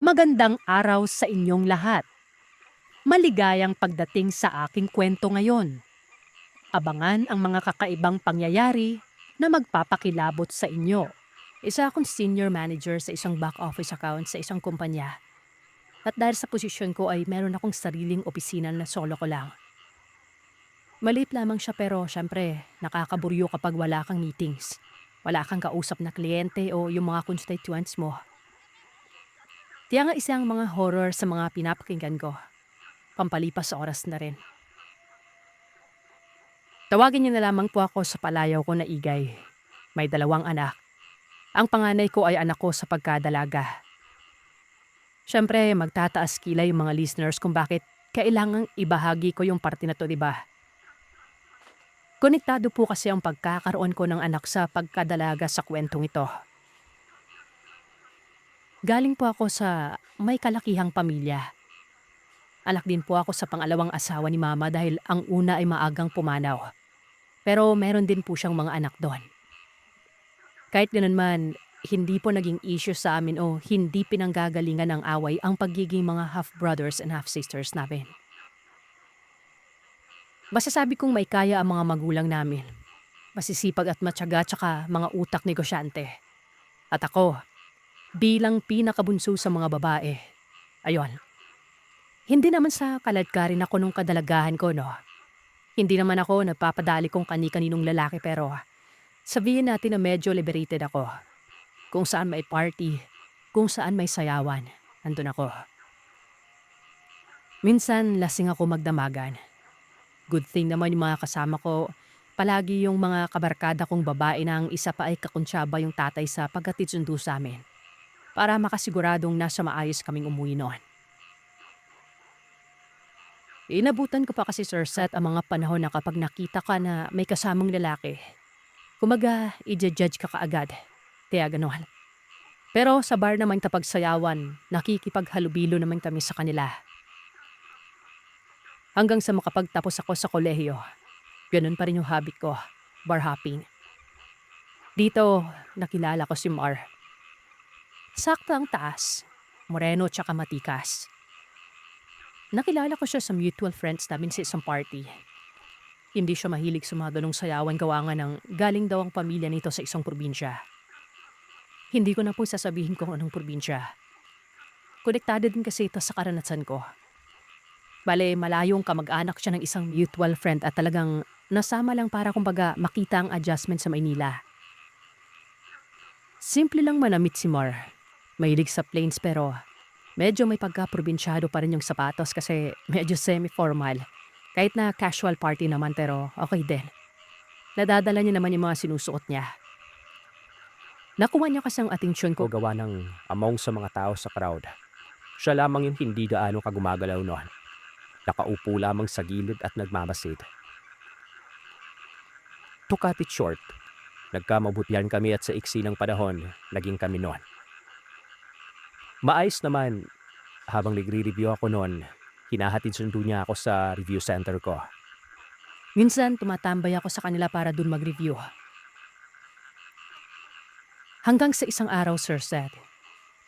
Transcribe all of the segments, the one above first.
Magandang araw sa inyong lahat. Maligayang pagdating sa aking kwento ngayon. Abangan ang mga kakaibang pangyayari na magpapakilabot sa inyo. Isa akong senior manager sa isang back office account sa isang kumpanya. At dahil sa posisyon ko ay meron akong sariling opisina na solo ko lang. Maliit lamang siya pero syempre nakakaburyo kapag wala kang meetings. Wala kang kausap na kliyente o yung mga constituents mo. Tiya nga isang mga horror sa mga pinapakinggan ko. Pampalipas sa oras na rin. Tawagin niyo na lamang po ako sa palayaw ko na Igay. May 2 anak. Ang panganay ko ay anak ko sa pagkadalaga. Siyempre, magtataas kilay yung mga listeners kung bakit kailangang ibahagi ko yung parte na to, di ba? Konektado po kasi ang pagkakaroon ko ng anak sa pagkadalaga sa kwentong ito. Galing po ako sa may kalakihang pamilya. Anak din po ako sa pangalawang asawa ni Mama dahil ang una ay maagang pumanaw. Pero meron din po siyang mga anak doon. Kahit ganun man, hindi po naging issue sa amin o hindi pinanggagalingan ng away ang pagiging mga half-brothers and half-sisters namin. Masasabi kong may kaya ang mga magulang namin. Masisipag at matyaga tsaka mga utak negosyante. At ako, bilang pinakabunso sa mga babae, ayon. Hindi naman sa kaladkarin ako nung kadalagahan ko, no? Hindi naman ako nagpapadali kung kani-kaninong lalaki pero sabihin natin na medyo liberated ako. Kung saan may party, kung saan may sayawan, nandun ako. Minsan lasing ako magdamagan. Good thing naman yung mga kasama ko, palagi yung mga kabarkada kong babae na ang isa pa ay kakuntsaba yung tatay sa paghatid sundo sa amin. Para makasiguradong nasa maayos kaming umuwi noon. Inabutan ko pa kasi Sir Seth ang mga panahon na kapag nakita ka na may kasamang lalaki, kumaga i-judge ka kaagad. Kaya gano'n. Pero sa bar naman kapag sayawan, nakikipaghalubilo naman kami sa kanila. Hanggang sa makapagtapos ako sa kolehiyo, ganun pa rin yung habit ko, bar hopping. Dito, nakilala ko si Mar. Sakto ang taas, moreno tsaka matikas. Nakilala ko siya sa mutual friends namin sa isang party. Hindi siya mahilig sumadalong sayawan gawa nga ng galing daw ang pamilya nito sa isang probinsya. Hindi ko na po sasabihin kung anong probinsya. Konektado din kasi ito sa karanasan ko. Bale, malayong kamag-anak siya ng isang mutual friend at talagang nasama lang para kumbaga makita ang adjustment sa Maynila. Simple lang manamit si Mar. Mahilig sa plains pero medyo may pagka-probinsyado pa rin yung sapatos kasi medyo semi-formal. Kahit na casual party naman pero okay din. Nadadala niya naman yung mga sinusuot niya. Nakuha niya kasi ang atensyon ko gawa ng among sa mga tao sa crowd. Siya lamang yung hindi gaano kagumagalaw noon. Nakaupo lamang sa gilid at nagmamasid. To cut it short, nagkamabutihan kami at sa iksi ng panahon, naging kami noon. Maayos naman, habang nagre-review ako noon, hinahatid sundo niya ako sa review center ko. Minsan tumatambay ako sa kanila para dun mag-review. Hanggang sa isang araw, Sir Seth,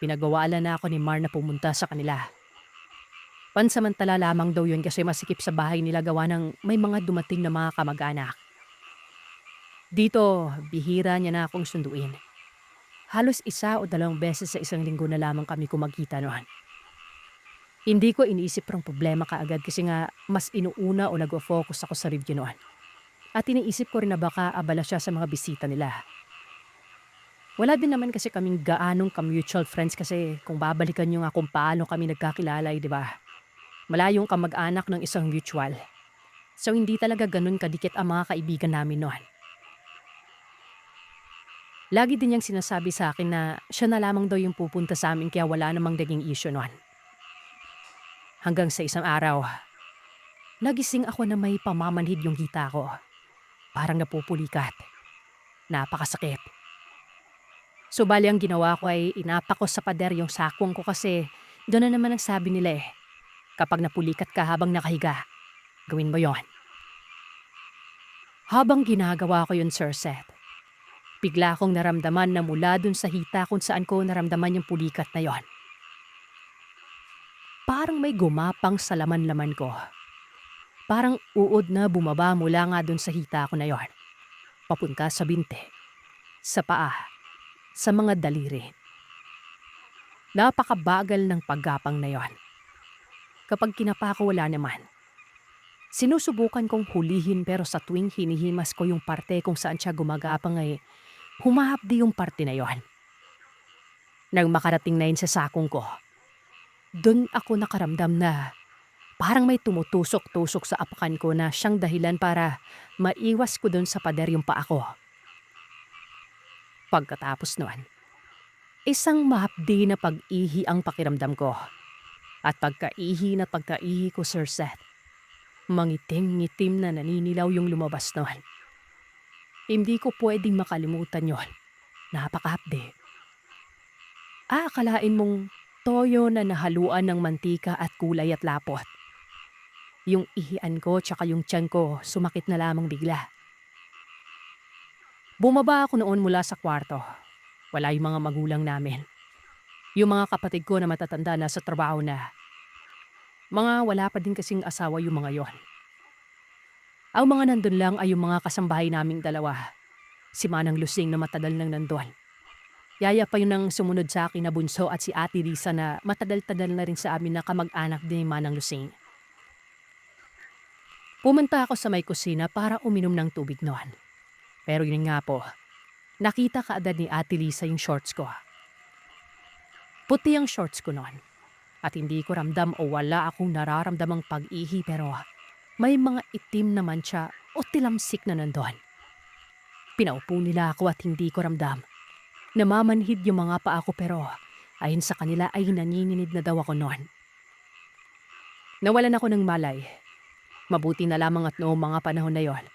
pinagawalan na ako ni Mar na pumunta sa kanila. Pansamantala lamang daw yun kasi masikip sa bahay nila gawa ng may mga dumating na mga kamag-anak. Dito, bihira niya na akong sunduin. Halos 1 o 2 beses sa isang linggo na lamang kami kumagkita noon. Hindi ko iniisip ang problema kaagad kasi nga mas inuuna o nag-focus ako sa review noon. At iniisip ko rin na baka abala siya sa mga bisita nila. Wala din naman kasi kaming gaanong ka-mutual friends kasi kung babalikan nyo nga kung paano kami nagkakilala di ba? Malayong kamag-anak ng isang mutual. So hindi talaga ganun kadikit ang mga kaibigan namin noon. Lagi din niyang sinasabi sa akin na siya na lamang daw yung pupunta sa amin kaya wala namang naging issue noon. Hanggang sa isang araw, nagising ako na may pamamanhid yung hita ko. Parang napupulikat. Napakasakit. So bali ang ginawa ko ay inapa ko sa pader yung sakwang ko kasi doon na naman ang sabi nila kapag napulikat ka habang nakahiga, gawin mo yon. Habang ginagawa ko yun, Sir Seth, bigla akong naramdaman na mula dun sa hita kung saan ko naramdaman yung pulikat na yon. parang may gumapang sa laman-laman ko. Parang uod na bumaba mula nga dun sa hita ko na yon. Papunta sa binte, sa paa, sa mga daliri. Napakabagal ng paggapang na yon. Kapag kinapa ko wala naman. Sinusubukan kong hulihin pero sa tuwing hinihimas ko yung parte kung saan siya gumagapang ay humahapdi yung parte na yon. Nang makarating na yun sa sakong ko, dun ako nakaramdam na parang may tumutusok-tusok sa apakan ko na siyang dahilan para maiwas ko dun sa pader yung paa ko. Pagkatapos noon, isang mahapdi na pag-ihi ang pakiramdam ko. At pagkaihi na pagkaihi ko, Sir Seth, mangitim-ngitim na naninilaw yung lumabas noon. Hindi ko pwedeng makalimutan yon. Napakahapdi. Akalain mong toyo na nahaluan ng mantika at kulay at lapot. Yung ihian ko tsaka yung tiyan ko sumakit na lamang bigla. Bumaba ako noon mula sa kwarto. Wala yung mga magulang namin. Yung mga kapatid ko na matatanda na sa trabaho na. Mga wala pa din kasing asawa yung mga yon. Ang mga nandun lang ay yung mga kasambahay naming dalawa. Si Manang Lusing na matagal nang nandun. Yaya pa yun ang sumunod sa akin na bunso at si Ate Risa na matagal-tagal na rin sa amin na kamag-anak din ni Manang Lusing. Pumunta ako sa may kusina para uminom ng tubig noon. Pero yun nga po, nakita kaagad ni Ate Lisa yung shorts ko. Puti ang shorts ko noon. At hindi ko ramdam o wala akong nararamdamang pag-ihi pero may mga itim naman siya o tilamsik na nandun. Pinaupo nila ako at hindi ko ramdam. Namamanhid yung mga paa ko pero ayon sa kanila ay nanginginig na daw ako noon. Nawalan ako ng malay. Mabuti na lamang at noong mga panahon na yon,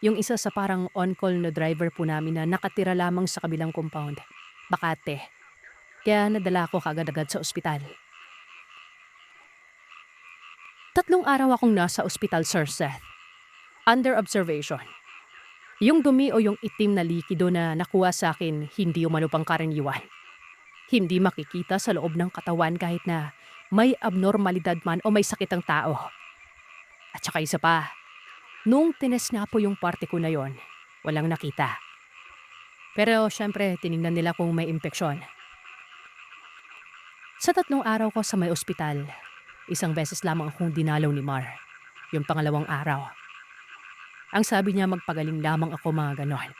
yung isa sa parang on-call na driver po namin na nakatira lamang sa kabilang compound, Bakate. Kaya nadala ako kagad-agad sa ospital. 3 araw akong nasa ospital, Sir Seth. Under observation. Yung dumi o yung itim na likido na nakuha sa akin hindi umano pang karaniwan. Hindi makikita sa loob ng katawan kahit na may abnormalidad man o may sakit ang tao. At saka isa pa, nung tines nga po yung parte ko na yon, walang nakita. Pero syempre, tiningnan nila kung may impeksyon. Sa 3 araw ko sa may ospital, 1 beses lamang akong dinalaw ni Mar. Yung pangalawang araw. Ang sabi niya magpagaling lamang ako mga ganon.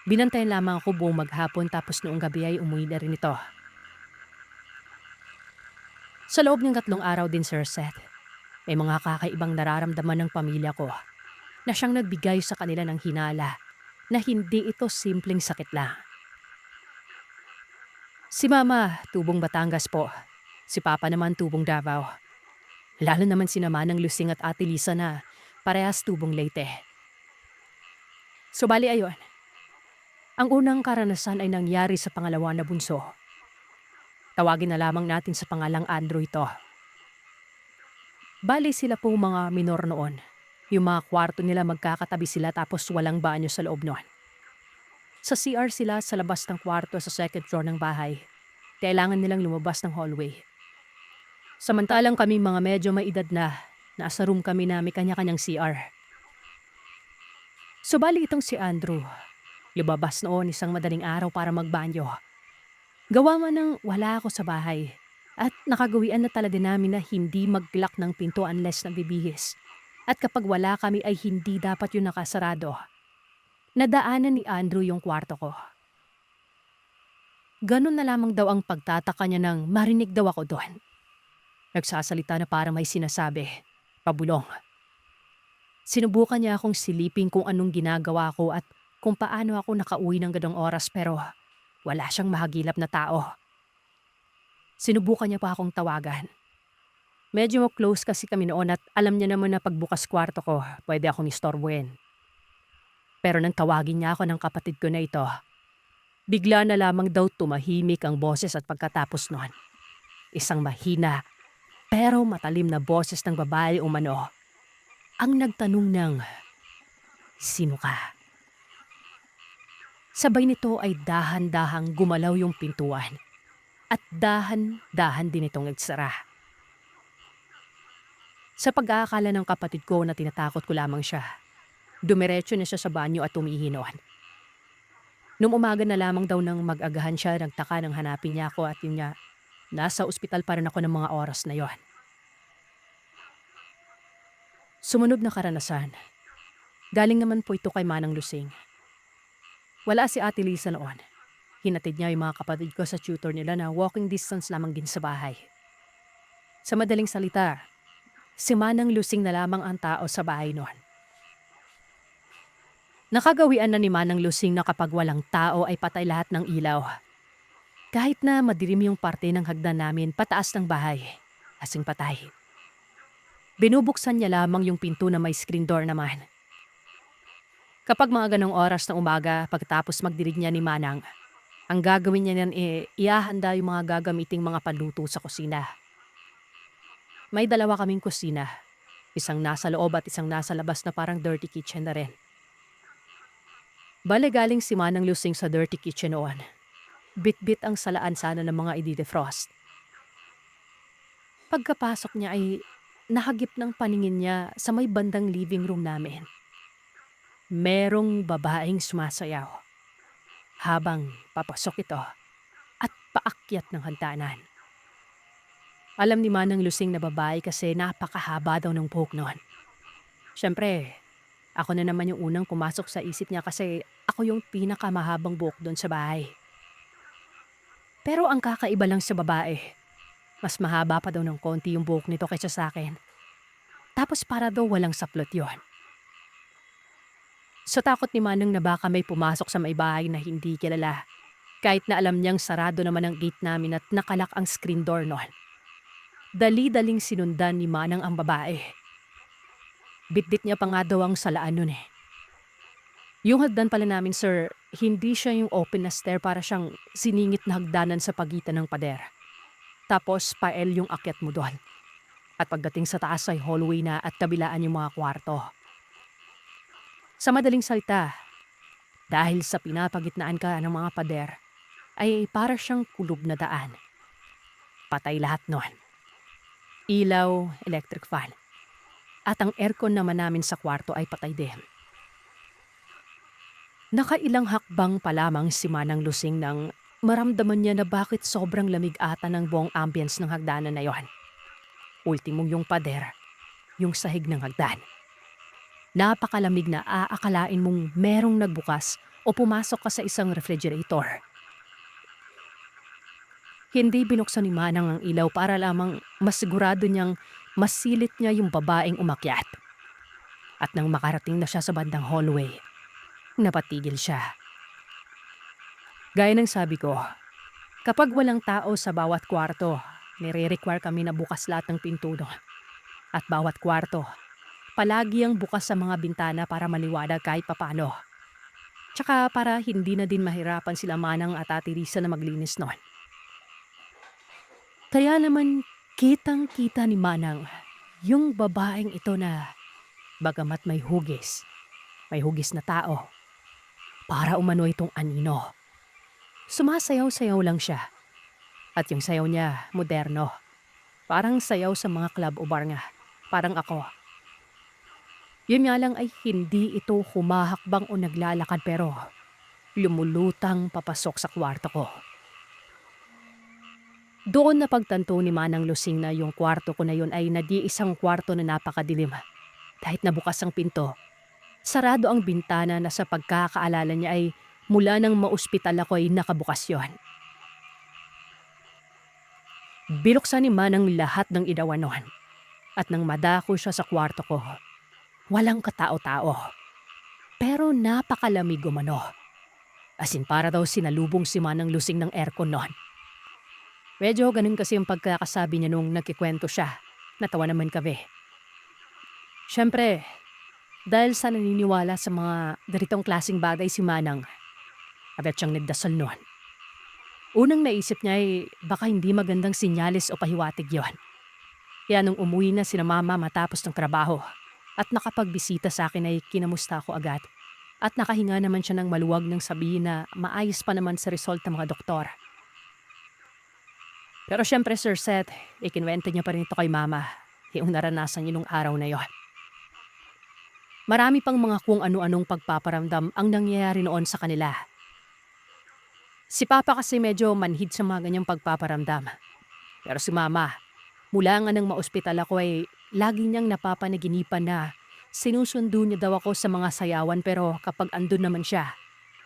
Binantayan lamang ako buong maghapon tapos noong gabi ay umuwi na rin ito. Sa loob ng 3 araw din, Sir Seth, may mga kakaibang nararamdaman ng pamilya ko na siyang nagbigay sa kanila ng hinala na hindi ito simpleng sakit lang. Si Mama, tubong Batangas po. Si Papa naman tubong Davao. Lalo naman si Manang Lusing at Ate Lisa na parehas tubong Leyte. So bali ayon, ang unang karanasan ay nangyari sa pangalawa na bunso. Tawagin na lamang natin sa pangalang Andrew ito. Bali sila po mga minor noon. Yung mga kwarto nila magkakatabi sila tapos walang banyo sa loob noon. Sa CR sila sa labas ng kwarto sa second floor ng bahay. Kailangan nilang lumabas ng hallway. Samantalang kami mga medyo may edad na, nasa room kami na may kanya-kanyang CR. So bali itong si Andrew, lumabas noon isang madaling araw para magbanyo. Gawa man ng wala ako sa bahay. At nakagawian na talaga namin na hindi mag-lock ng pinto unless nagbibihis. At kapag wala kami ay hindi dapat yung nakasarado. Nadaanan ni Andrew yung kwarto ko. Ganon na lamang daw ang pagtataka niya nang marinig daw ako doon. Nagsasalita na parang may sinasabi, pabulong. Sinubukan niya akong silipin kung anong ginagawa ko at kung paano ako nakauwi ng ganong oras pero wala siyang mahagilap na tao. Sinubukan niya pa akong tawagan. Medyo close kasi kami noon at alam niya naman na pagbukas kwarto ko, pwede akong istorbuhin. Pero nang tawagin niya ako ng kapatid ko na ito, bigla na lamang daw tumahimik ang boses at pagkatapos noon. Isang mahina pero matalim na boses ng babae umano ang nagtanong ng, "Sino ka?" Sabay nito ay dahan-dahang gumalaw yung pintuan. At dahan-dahan din itong nagsara. Sa pag-aakala ng kapatid ko na tinatakot ko lamang siya, dumiretso na siya sa banyo at umihi noon. Nung umaga na lamang daw nang mag-agahan siya, nagtaka nang hanapin niya ako at yun nga, nasa ospital pa rin ako ng mga oras na yon. Sumunod na karanasan. Galing naman po ito kay Manang Lusing. Wala si Ate Lisa noon. Hinatid niya yung mga kapatid ko sa tutor nila na walking distance lamang din sa bahay. Sa madaling salita, si Manang Lusing na lamang ang tao sa bahay noon. Nakagawian na ni Manang Lusing na kapag walang tao ay patay lahat ng ilaw. Kahit na madilim yung parte ng hagdan namin pataas ng bahay, asing patay. Binubuksan niya lamang yung pinto na may screen door naman. Kapag mga ganong oras ng umaga, pagkatapos magdirig niya ni Manang, ang gagawin niya niyan iahanda yung mga gagamiting mga panluto sa kusina. May dalawa kaming kusina, isang nasa loob at isang nasa labas na parang dirty kitchen na rin. Bale galing si Manang Lusing sa dirty kitchen noon. Bit-bit ang salaan sana ng mga i-defrost. Pagkapasok niya ay nahagip ng paningin niya sa may bandang living room namin. Merong babaeng sumasayaw habang papasok ito at paakyat ng hagdanan. Alam ni Manang Lusing na babae kasi napakahaba daw ng buhok noon. Siyempre, ako na naman yung unang pumasok sa isip niya kasi ako yung pinakamahabang buhok doon sa bahay. Pero ang kakaiba lang sa babae, mas mahaba pa daw ng konti yung buhok nito kaysa sa akin. Tapos para daw walang saplot yon. Sa takot ni Manang na baka may pumasok sa may bahay na hindi kilala, kahit na alam niyang sarado naman ang gate namin at nakalak ang screen door noon. Dali-daling sinundan ni Manang ang babae. Bitbit niya pa nga daw ang salaan nun eh. Yung hagdan pala namin, sir, hindi siya yung open na stair, para siyang siningit na hagdanan sa pagitan ng pader. Tapos pael yung akyat mo doon. At pagdating sa taas ay hallway na at kabilaan yung mga kwarto. Sa madaling salita, dahil sa pinapagitnaan ka ng mga pader, ay para siyang kulob na daan. Patay lahat nun. Ilaw, electric fan. At ang aircon naman namin sa kwarto ay patay din. Nakailang hakbang pa lamang si Manang Lusing nang maramdaman niya na bakit sobrang lamig ata ng buong ambience ng hagdanan na yon. Ultimong yung pader, yung sahig ng hagdan. Napakalamig na aakalain mong merong nagbukas o pumasok ka sa isang refrigerator. Hindi binuksan ni Manang ang ilaw para lamang masigurado niyang masilip niya yung babaeng umakyat. At nang makarating na siya sa bandang hallway, napatigil siya. Gaya ng sabi ko, kapag walang tao sa bawat kwarto, nire-require kami na bukas lahat ng pinto doon. At bawat kwarto, palagi ang bukas sa mga bintana para maliwanag kahit papano. Tsaka para hindi na din mahirapan sila Manang at Ate Risa na maglinis noon. Kaya naman kitang-kita ni Manang yung babaeng ito na bagamat may hugis na tao, para umano itong anino. Sumasayaw-sayaw lang siya. At yung sayaw niya, moderno. Parang sayaw sa mga club o bar nga. Parang ako. Yun nga lang ay hindi ito humahakbang o naglalakad pero lumulutang papasok sa kwarto ko. Doon napagtanto ni Manang Lusing na yung kwarto ko na yun ay nag-iisang kwarto na napakadilim. Kahit nabukas ang pinto, sarado ang bintana na sa pagkakaalala niya ay mula nang maospital ako ay nakabukas yon. Binuksan ni Manang lahat ng idawan noon. At nang madako siya sa kwarto ko, walang katao-tao. Pero napakalamig umano. As in para daw sinalubong si Manang Lusing ng aircon noon. Medyo ganun kasi yung pagkakasabi niya nung nagkikwento siya. Natawa naman kami. Siyempre, dahil sa naniniwala sa mga ganitong klaseng bagay si Manang, agad siyang nagdasal noon. Unang naisip niya ay baka hindi magandang sinyalis o pahiwatig yon. Kaya nung umuwi na sina Mama matapos ng trabaho at nakapagbisita sa akin ay kinamusta ako agad. At nakahinga naman siya ng maluwag nang sabihin na maayos pa naman sa result ng mga doktor. Pero syempre Sir Seth, ikinwento niya pa rin ito kay Mama. yung naranasan niyo nung araw na yon. Marami pang mga kung ano-anong pagpaparamdam ang nangyayari noon sa kanila. Si Papa kasi medyo manhid sa mga ganyang pagpaparamdam. Pero si Mama, mula nga nang maospital ako ay lagi niyang napapanaginipan na sinusundo niya daw ako sa mga sayawan pero kapag andun naman siya,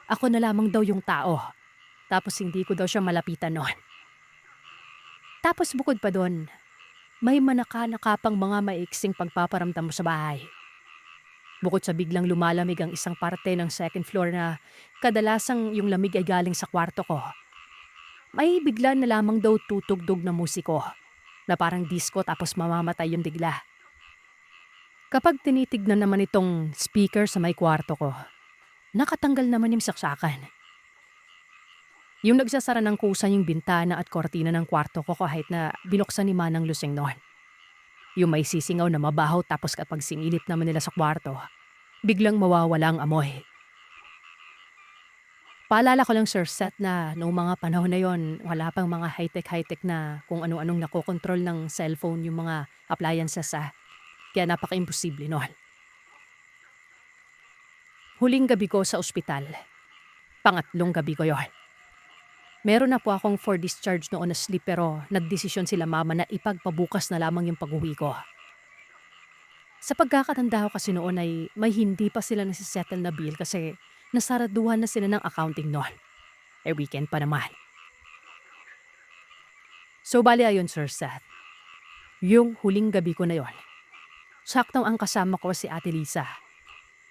ako na lamang daw yung tao. Tapos hindi ko daw siya malapitan noon. Tapos bukod pa doon, may manaka-nakapang mga maiksing pagpaparamdam mo sa bahay. Bukod sa biglang lumalamig ang isang parte ng second floor na kadalasang yung lamig ay galing sa kwarto ko, may bigla na lamang daw tutugtog na musiko na parang disco tapos mamamatay yung bigla. Kapag tinitignan naman itong speaker sa may kwarto ko, nakatanggal naman yung saksakan. Yung nagsasara ng kusa yung bintana at kortina ng kwarto ko kahit na binuksan ni Manang Lusing noon. Yung may sisingaw na mabaho tapos kapag sinilip naman nila sa kwarto, biglang mawawala ang amoy. Paalala ko lang Sir Seth na noong mga panahon na yon, wala pang mga high-tech na kung ano-anong nakokontrol ng cellphone yung mga appliances kaya napaka-imposible noon. Huling gabi ko sa ospital, pangatlong gabi ko yon. Meron na po akong for discharge noon na slip pero nagdesisyon sila Mama na ipagpabukas na lamang yung pag-uwi ko. Sa pagkakatanda ko kasi noon ay may hindi pa sila nasisettle na bill kasi nasaraduhan na sila ng accounting noon. Weekend pa naman. So bali ayon Sir Seth, yung huling gabi ko na yon, saktong ang kasama ko si Ate Lisa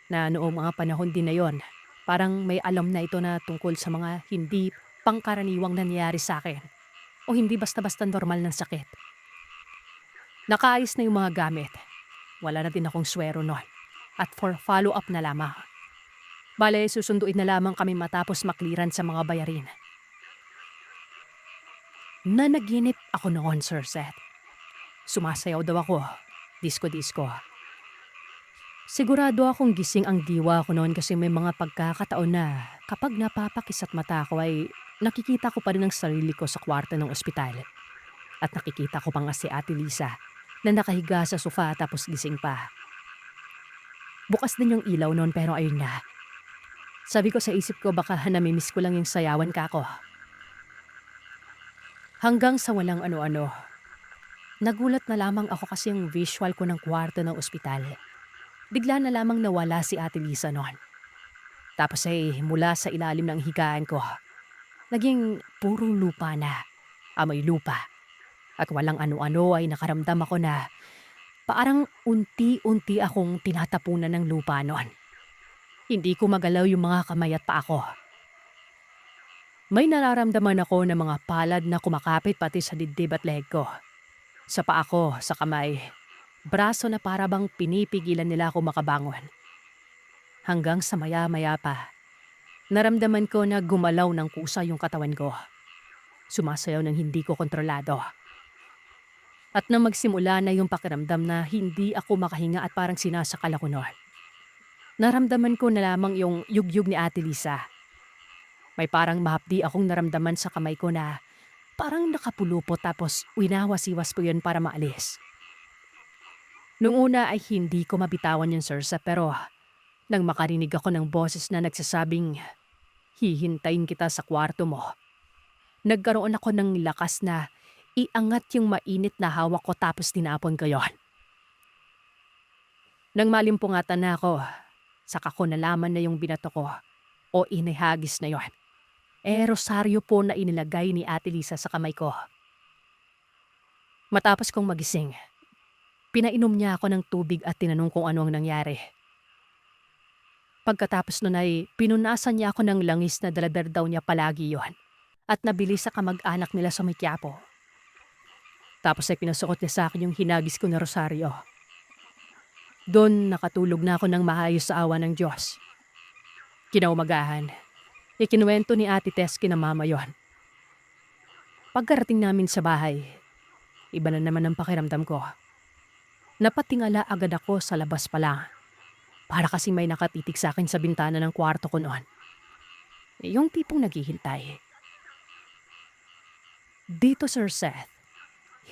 na noong mga panahon din na yon, parang may alam na ito na tungkol sa mga hindi pangkaraniwang nangyayari sa akin o hindi basta-basta normal ng sakit. Nakaayos na yung mga gamit. Wala na din akong swero noon. At for follow-up na lamang. Bale, susunduin na lamang kami matapos makliran sa mga bayarin. Nanaginip ako noon, Sir Seth. Sumasayaw daw ako. Disco-disco. Sigurado akong gising ang diwa ko noon kasi may mga pagkakataon na kapag napapakisat mata ko ay nakikita ko pa rin ang sarili ko sa kwarto ng ospital. At nakikita ko pa nga si Ate Lisa na nakahiga sa sofa tapos gising pa. Bukas din yung ilaw noon pero ayun na. Sabi ko sa isip ko baka namimiss ko lang yung sayawan ka ako. Hanggang sa walang ano-ano. Nagulat na lamang ako kasi yung visual ko ng kwarto ng ospital. Bigla na lamang nawala si Ate Lisa noon. Tapos ay mula sa ilalim ng higaan ko, naging puro lupa na, amoy lupa. At walang ano-ano ay nakaramdam ako na parang unti-unti akong tinatapunan ng lupa noon. Hindi ko magalaw yung mga kamay at paa ko. May nararamdaman ako ng mga palad na kumakapit pati sa dibdib at leg ko. Sa paa ko, sa kamay, braso na para bang pinipigilan nila ako makabangon. Hanggang sa maya-maya pa, naramdaman ko na gumalaw ng kusa yung katawan ko. Sumasayaw ng hindi ko kontrolado. At nang magsimula na yung pakiramdam na hindi ako makahinga at parang sinasakal ako noon, naramdaman ko na lamang yung yugyug ni Ate Lisa. May parang mahapdi akong naramdaman sa kamay ko na parang nakapulupot tapos winawasiwas ko yun para maalis. Nung una ay hindi ko mabitawan yung Sirsa pero nang makarinig ako ng boses na nagsasabing, hihintayin kita sa kwarto mo, nagkaroon ako ng lakas na iangat yung mainit na hawak ko tapos tinapon ko yon. Nang malimpungatan na ako, saka ko nalaman na yung binato ko o inihagis na yon. Rosaryo po na inilagay ni Ate Lisa sa kamay ko. Matapos kong magising, pinainom niya ako ng tubig at tinanong kung ano ang nangyari. Pagkatapos nun ay pinunasan niya ako ng langis na daladar daw niya palagi yon at nabili sa kamag-anak nila sa may Quiapo. Tapos ay pinasuot niya sa akin yung hinagis ko na rosaryo. Doon nakatulog na ako ng maayos sa awa ng Diyos. Kinaumagahan, ikinuwento ni Ate Tess kina Mama yon. Pagkarating namin sa bahay, iba na naman ang pakiramdam ko. Napatingala agad ako sa labas pa lang. Para kasi may nakatitig sa akin sa bintana ng kwarto ko noon. Yung tipong naghihintay. Dito Sir Seth,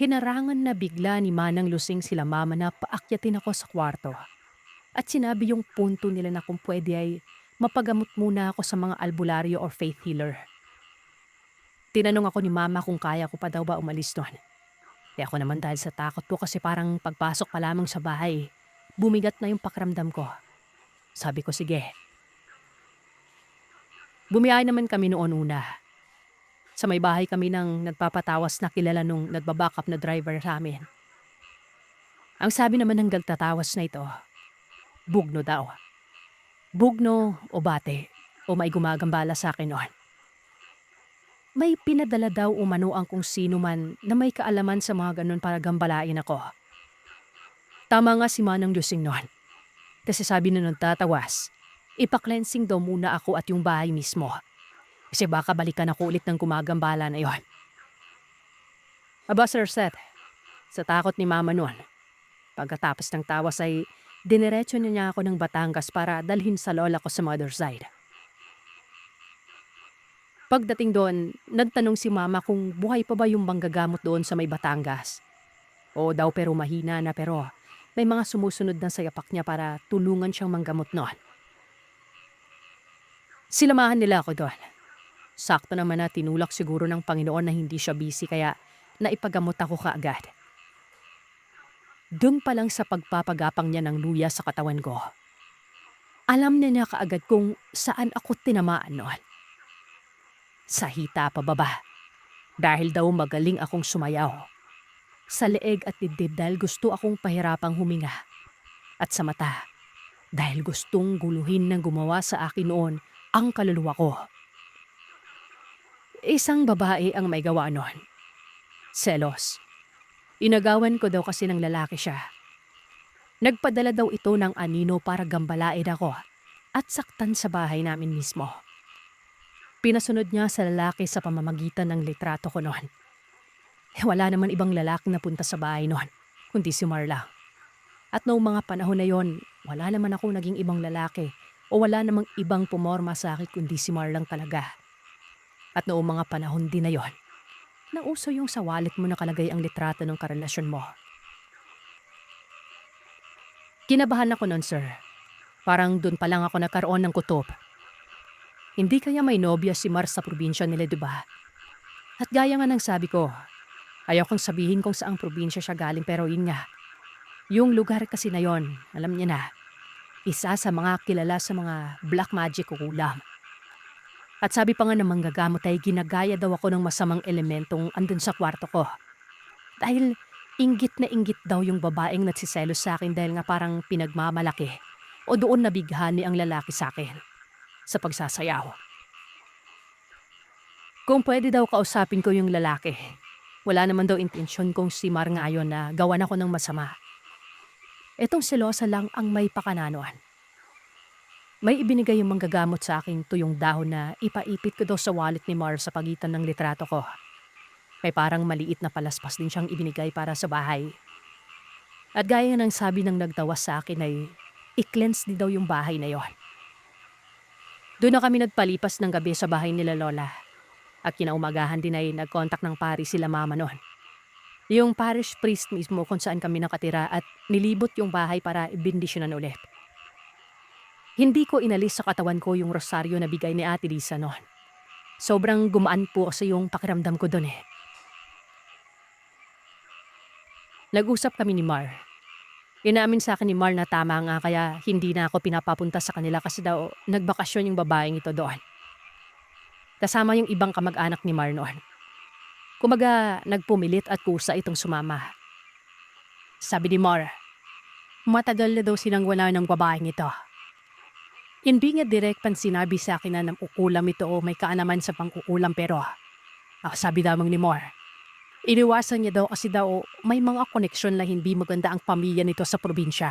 Hinarangan na bigla ni Manang Lusing sila mama na paakyatin ako sa kwarto. At sinabi yung punto nila na kung pwede ay mapagamot muna ako sa mga albularyo or faith healer. Tinanong ako ni mama kung kaya ko pa daw ba umalis doon. E ako naman dahil sa takot ko kasi parang pagpasok pa lamang sa bahay, bumigat na yung pakiramdam ko. Sabi ko sige. Bumiyay naman kami noon una. Sa may bahay kami ng nagpapatawas na kilala nung nagbabackup na driver sa amin. Ang sabi naman ng nagtatawas na ito, bugno daw. Bugno o bate o may gumagambala sa akin noon. May pinadala daw umano ang kung sino man na may kaalaman sa mga ganun para gambalain ako. Tama nga si Manang Lusing noon. Kasi sabi na nung tatawas, ipa-cleansing daw muna ako at yung bahay mismo. Kasi baka balikan ako ulit ng gumagambala na yon. Aba Sir Seth, sa takot ni Mama noon, pagkatapos ng tawas ay diniretso niya ako ng Batangas para dalhin sa lola ko sa mother side. Pagdating doon, nagtanong si Mama kung buhay pa ba yung manggagamot doon sa may Batangas. Oo daw pero mahina na pero may mga sumusunod na sa yapak niya para tulungan siyang manggamot noon. Silamahan nila ako doon. Sakto naman na tinulak siguro ng Panginoon na hindi siya busy kaya naipagamot ako kaagad. Doon pa lang sa pagpapagapang niya ng luya sa katawan ko. Alam niya kaagad kung saan ako tinamaan noon. Sa hita pababa. Dahil daw magaling akong sumayaw. Sa leeg at dibdib dahil gusto akong pahirapang huminga. At sa mata dahil gustong guluhin ng gumawa sa akin noon ang kaluluwa ko. Isang babae ang may gawa noon. Selos. Inagawan ko daw kasi ng lalaki siya. Nagpadala daw ito ng anino para gambalain ako at saktan sa bahay namin mismo. Pinasunod niya sa lalaki sa pamamagitan ng litrato ko noon. Wala naman ibang lalaki na punta sa bahay noon, kundi si Marla. At noong mga panahon na yon, wala naman ako naging ibang lalaki o wala namang ibang pumorma sa akin kundi si Marlang talaga. At noong mga panahon din na yon, nauso yung sa wallet mo nakalagay ang litrato ng karelasyon mo. Kinabahan ako noon, sir. Parang doon pa lang ako nagkaroon ng kutob. Hindi kaya may nobya si Mar sa probinsya nila, diba? At gaya nga ng sabi ko, ayaw kong sabihin kung saang probinsya siya galing pero yun nga. Yung lugar kasi na yon, alam niya na, isa sa mga kilala sa mga black magic o kulam. At sabi pa nga ng manggagamot ay ginagaya daw ako ng masamang elementong andun sa kwarto ko. Dahil inggit na inggit daw yung babaeng nagsiselos sa akin dahil nga parang pinagmamalaki o doon nabighani ang lalaki sa akin sa pagsasayaw. Kung pwede daw kausapin ko yung lalaki, wala naman daw intensyon kong si Mar ngayon na gawan ako ng masama. Etong selosa lang ang may pakananuan. May ibinigay yung manggagamot sa aking tuyong dahon na ipaipit ko daw sa wallet ni Mar sa pagitan ng litrato ko. May parang maliit na palaspas din siyang ibinigay para sa bahay. At gaya ng sabi ng nagtawas sa akin ay i-cleanse din daw yung bahay na yon. Doon na kami nagpalipas ng gabi sa bahay nila Lola. At kinaumagahan din ay nag-contact ng pari sila mama noon. Yung parish priest mismo kung saan kami nakatira at nilibot yung bahay para ibindisyonan ulit. Hindi ko inalis sa katawan ko yung rosaryo na bigay ni Ate Lisa noon. Sobrang gumaan po kasi yung pakiramdam ko doon eh. Nag-usap kami ni Mar. Inamin sa akin ni Mar na tama nga kaya hindi na ako pinapapunta sa kanila kasi daw nagbakasyon yung babaeng ito doon. Kasama yung ibang kamag-anak ni Mar noon. Kumaga nagpumilit at kusa itong sumama. Sabi ni Mar, matagal na daw silang wala ng babaeng ito. Hindi nga direktan sinabi sa akin na nakukulam ito o may kaalaman sa pangkukulam pero sabi damang ni Mar, iniwasan niya daw kasi daw may mga koneksyon na hindi maganda ang pamilya nito sa probinsya.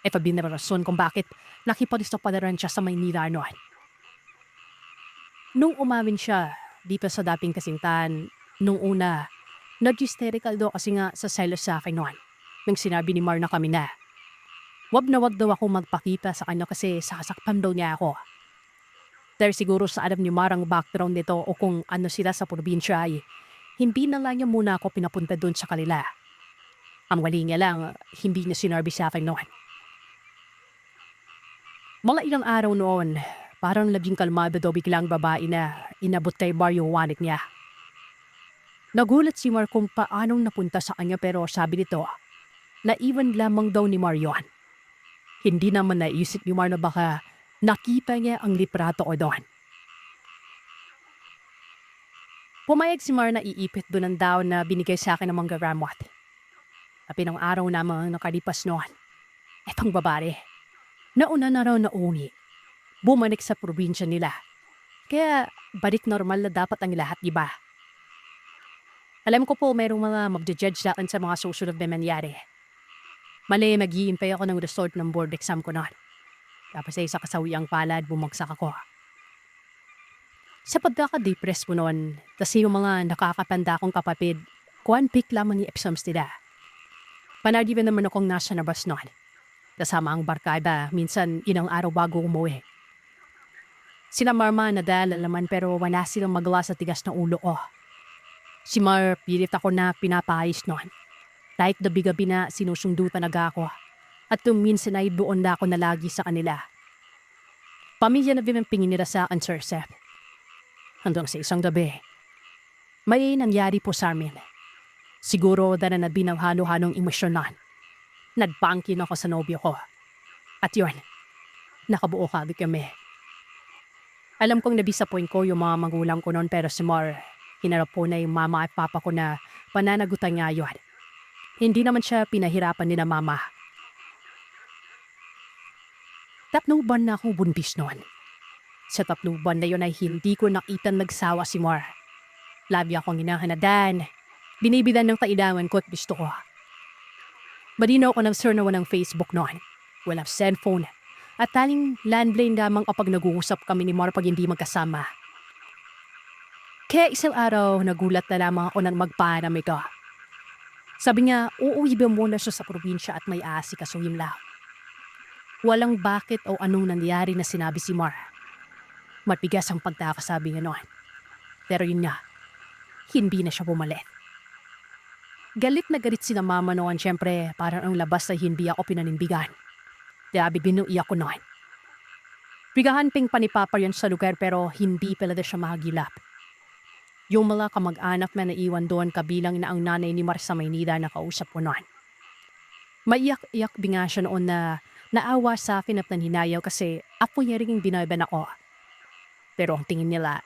Ito din na rason kung bakit nakipagstopadaran siya sa Maynila noon. Nung umamin siya dito sa dating kasintahan, nung una, nag-hysterical daw kasi nga sa selos sa akin noon. Nang sinabi ni Mar na kami na, wag daw ako magpakita sa kanya kasi sasaktan daw niya ako. Dahil siguro sa alam ni Mar ang background nito o kung ano sila sa probinsya ay hindi na lang niya muna ako pinapunta doon sa kanila. Ang wali niya lang, hindi niya sinabi sa akin noon. Mga ilang araw noon, parang naging kalmado daw biglang babae na inabot kay Mar yung wallet niya. Nagulat si Mar kung paanong napunta sa kanya pero sabi nito, naiwan lamang daw ni Mar yun. Hindi naman naisip ni Mar na baka nakita niya ang litrato ko doon. Pumayag si Mar na iipit doon ang daw na binigay sa akin ng manggaramot. Kapinang araw namang nakalipas noon, etong babae, nauna na raw na uni, bumalik sa probinsya nila. Kaya balik normal na dapat ang lahat, di ba? Alam ko po mayroong mga magja-judge sa akin sa mga susunod na mangyari. Mali, mag-iimpay ako ng resort ng board exam ko noon. Tapos ay sa kasawiang palad, bumagsak ako. Sa pagkaka-depress ko noon, kasi yung mga nakakatanda kong kapatid, kuhan pick lamang yung exams nila. Panagiban naman akong nasa nabas noon. Kasama ang barkada, minsan inang araw bago umuwi. Sina Marma na dahil alaman pero wala silang magawa sa tigas ng ulo ko. Si Mar, pilit ako na pinapahayos noon. Kahit gabi-gabi na sinusundo talaga ako. At minsan ay doon na ako na lagi sa kanila. Pamilya na pingin nila sa akin, Sir Seth. Hanggang sa isang gabi, may nangyari po sa amin. Siguro dahil na binanghalo-halong emosyonan. Nagpangkin ako sa nobyo ko. At yun, nakabuo kagad kami. Alam kong na-disappoint ko yung mga magulang ko noon pero si Mar, hinarap po na yung mama at papa ko na pananagutan nga yun. Hindi naman siya pinahirapan ni na mama. Tatlong buwan na akong buntis noon. Sa tatlong buwan na yun ay hindi ko nakita nagsawa si Mar. Labi akong hinahanadan. Binibidan ng kailangan ko at gusto ko. Madino ako ng surnawan ng Facebook noon. Walang cellphone. At taling landline lamang kapag nag-uusap kami ni Mar pag hindi magkasama. Kaya isang araw, nagulat na lamang ako nang magparamay ko. Sabi niya, uuwi ba muna siya sa probinsya at may aasikasuhin lang. Walang bakit o anong nangyari na sinabi si Mar. Matigas ang pagkakasabi niya noon. Pero yun nga, hindi na siya bumalik. Galit na galit si na mama noon, syempre parang ang labas ay hindi ako pinanindigan. Grabe binuiyak ko noon. Bigahan ping panipapa yan sa lugar pero hindi pala na siya mahagilap. Yung mga kamag-anak na naiwan doon kabilang na ang nanay ni Mar sa Maynila na kausap ko noon. Maiyak-iyak binga siya noon na naawa sa akin at nanhinayaw kasi apo niya rin binaban ako. Pero ang tingin nila,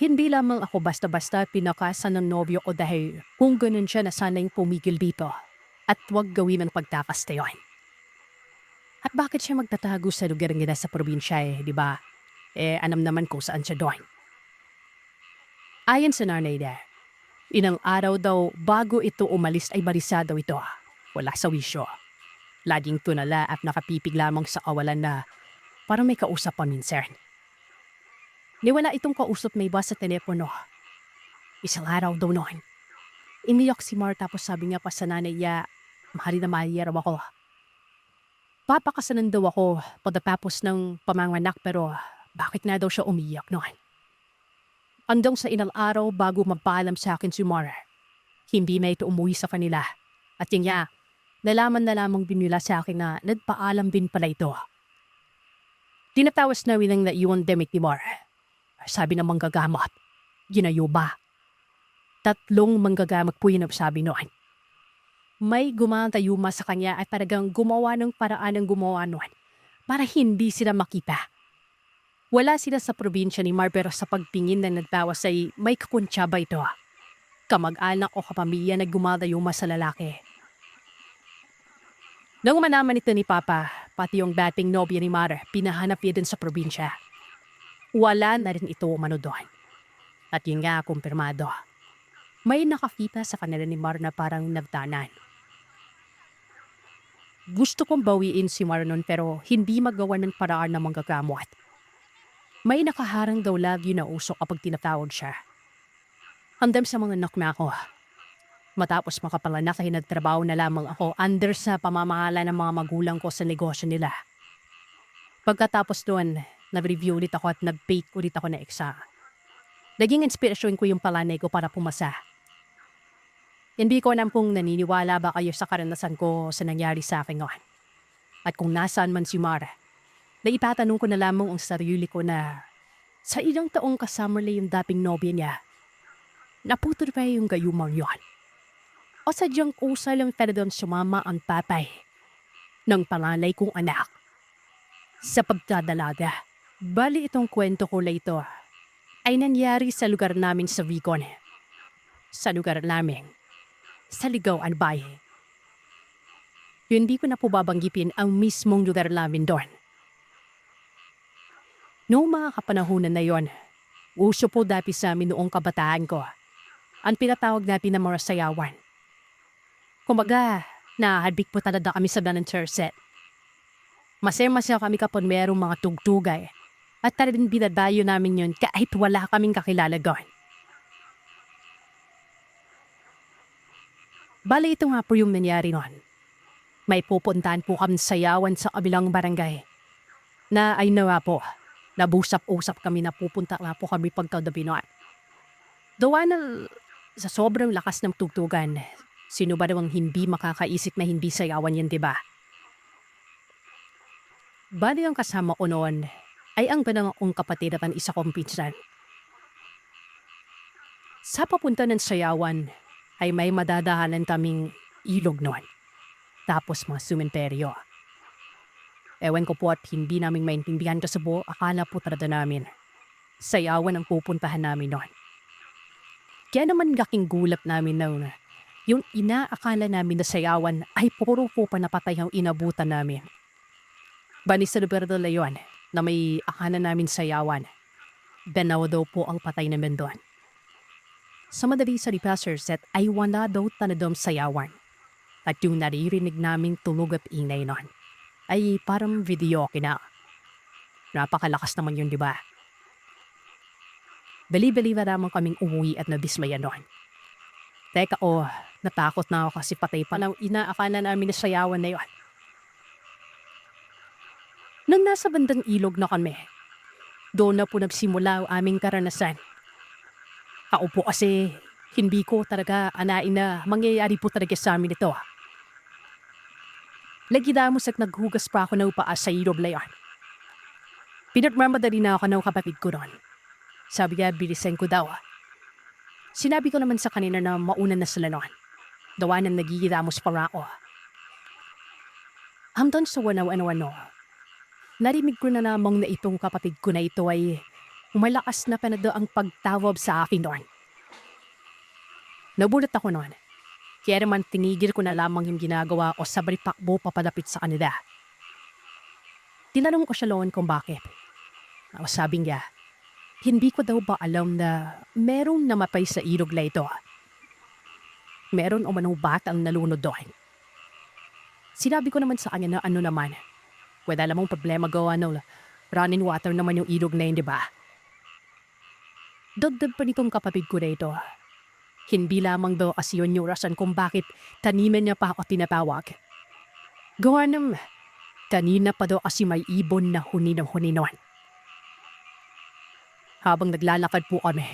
hindi lamang ako basta-basta pinakasan ng nobyo ko dahil kung ganun siya na sana'y pumigil dito at huwag gawin ang pagtakastayon. At bakit siya magtatago sa lugar nila sa probinsya di ba? Alam naman kung saan siya doon. Ayon sa nanay niya, inang araw daw bago ito umalis ay barisa daw ito. Wala sa wisyo. Laging tunala at nakapipig lamang sa kawalan na parang may kausap pa minsan. Niwala itong kausap may iba sa telepono. Isang araw daw noon. Iniyak si Mar tapos sabi niya pa sa nanay niya, mahali na mahiyaraw ako. Papakasanan daw ako pagkatapos ng pamanganak pero bakit na daw siya umiyak noon? Andang sa ilang araw bago magpaalam sa akin si Mar. Hindi na ito umuwi sa kanila. At yun niya, nalaman na lamang din nila sa akin na nagpaalam din pala ito. Tinatawas na winang naiwan demik ni Mar. Sabi ng manggagamot, ginayo ba? 3 manggagamot po yun ang sabi noon. May gumatayuma sa kanya at talagang gumawa ng paraan ng gumawa noon para hindi sila makita. Wala sila sa probinsya ni Mar pero sa pagtingin na nagtawas ay may kakuntsaba ito. Kamag-anak o kapamilya na gumatayuma sa lalaki. Nang manaman ito ni Papa, pati yung dating nobya ni Mar, pinahanap niya din sa probinsya. Wala na rin ito umano doon. At yun nga, kumpirmado. May nakakita sa kanila ni Mar na parang nagtanan. Gusto kong bawiin si Mar noon pero hindi magawa ng paraan na manggagamot. May nakaharang daw lagi na usok kapag tinatawag siya. Handam sa mga anak na ako. Matapos makapanganak ay nagtrabaho na lamang ako under sa pamamahala ng mga magulang ko sa negosyo nila. Pagkatapos doon, nag-review ulit ako at nag-bake ulit ako na exam. Naging inspirasyon ko yung palanay ko para pumasa. Hindi ko alam kung naniniwala ba kayo sa karanasan ko sa nangyari sa akin ngayon. At kung nasaan man si Mara, naitatanong ko na lamang ang sarili ko na sa ilang taong kasama na yung dating nobya niya, naputol pa yung gayumang yon. O sadyang kusa lang talagang sumama ang tatay ng panganay kong anak sa pagdadalaga. Bali itong kwento ko na ito ay nangyari sa lugar namin sa Vicon. Sa lugar namin, sa Ligawan Bayan. Hindi ko na po babanggipin ang mismong lugar namin doon. Noong mga kapanahunan na yon, uso po dati sa amin noong kabataan ko ang pinatawag natin na mga sayawan. Kumaga, nahadbik po talaga kami sa dancer set. Masaya-masaya kami kapag mayroong mga tugtugay at talagang binadayo namin yun kahit wala kaming kakilala doon. Bale ito nga po yung nangyari noon. May pupuntahan po kami sayawan sa kabilang barangay na ay nawa po. Nabusap-usap kami na pupunta nga po kami pagkadabi noon. Dawa na sa sobrang lakas ng tugtugan, sino ba namang hindi makakaisip na hindi sayawan yan, diba? Bali ang kasama ko noon ay ang banang akong kapatid at ang isa kong pinsan. Sa papunta ng sayawan ay may madadahanan kaming ilog noon. Tapos mga sumenteryo. Ewan ko po at hindi namin maintindihan kasi po akala po talaga namin sayawan ang pupuntahan namin noon. Kaya naman laking gulat namin noon yung inaakala namin na sayawan ay puro po panapatay ang inabutan namin. Bani sa lugar na yun na may akala namin sayawan, danaw daw po ang patay namin doon. Sa madali sa repassor set ay wala daw tanadong sayawan. At yung naririnig naming tulog at ingay noon ay parang video na. Napakalakas naman yun, di ba? Bali-bali na naman kaming umuwi at nadismaya noon. Teka natakot na ako kasi patay pa lang inaakala namin na sayawan na yun. Nang nasa bandang ilog na kami, doon na po nagsimula ang aming karanasan. Ako po kasi hindi ko talaga anain na mangyayari po talaga sa amin ito. Lagi damos at naghugas pa ako ng paas sa ilog na yun. Pinagmamadali na ako ng kapatid ko ron. Sabi niya, bilisan ko daw. Sinabi ko naman sa kanina na mauna na sila noon. Dawa nang nagigidamos para ako. Hanggang sa wanaw-ano, narinig ko na namang na itong kapatid ko na ito ay umalakas na panado ang pagtawab sa akin noon. Nabulat ako noon. Kaya naman tinigil ko na lamang yung ginagawa ko sa baripakbo papalapit sa kanila. Tinanong ko siya noon kung bakit. Sabi niya, hindi ko daw ba alam na merong namatay sa ilog na ito. Meron o manong batang nalunod doon. Sinabi ko naman sa kanya na ano naman. Wala namang problema gawa na running water naman yung ilog na yun, di ba? Dagdag pa nitong kapatid ko na ito. Hindi lamang daw kasi yun yung rason kung bakit taniman niya pa ako tinatawag. Gawa ng kanina pa daw kasi may ibon na huni ng huni noon. Habang naglalakad po kami,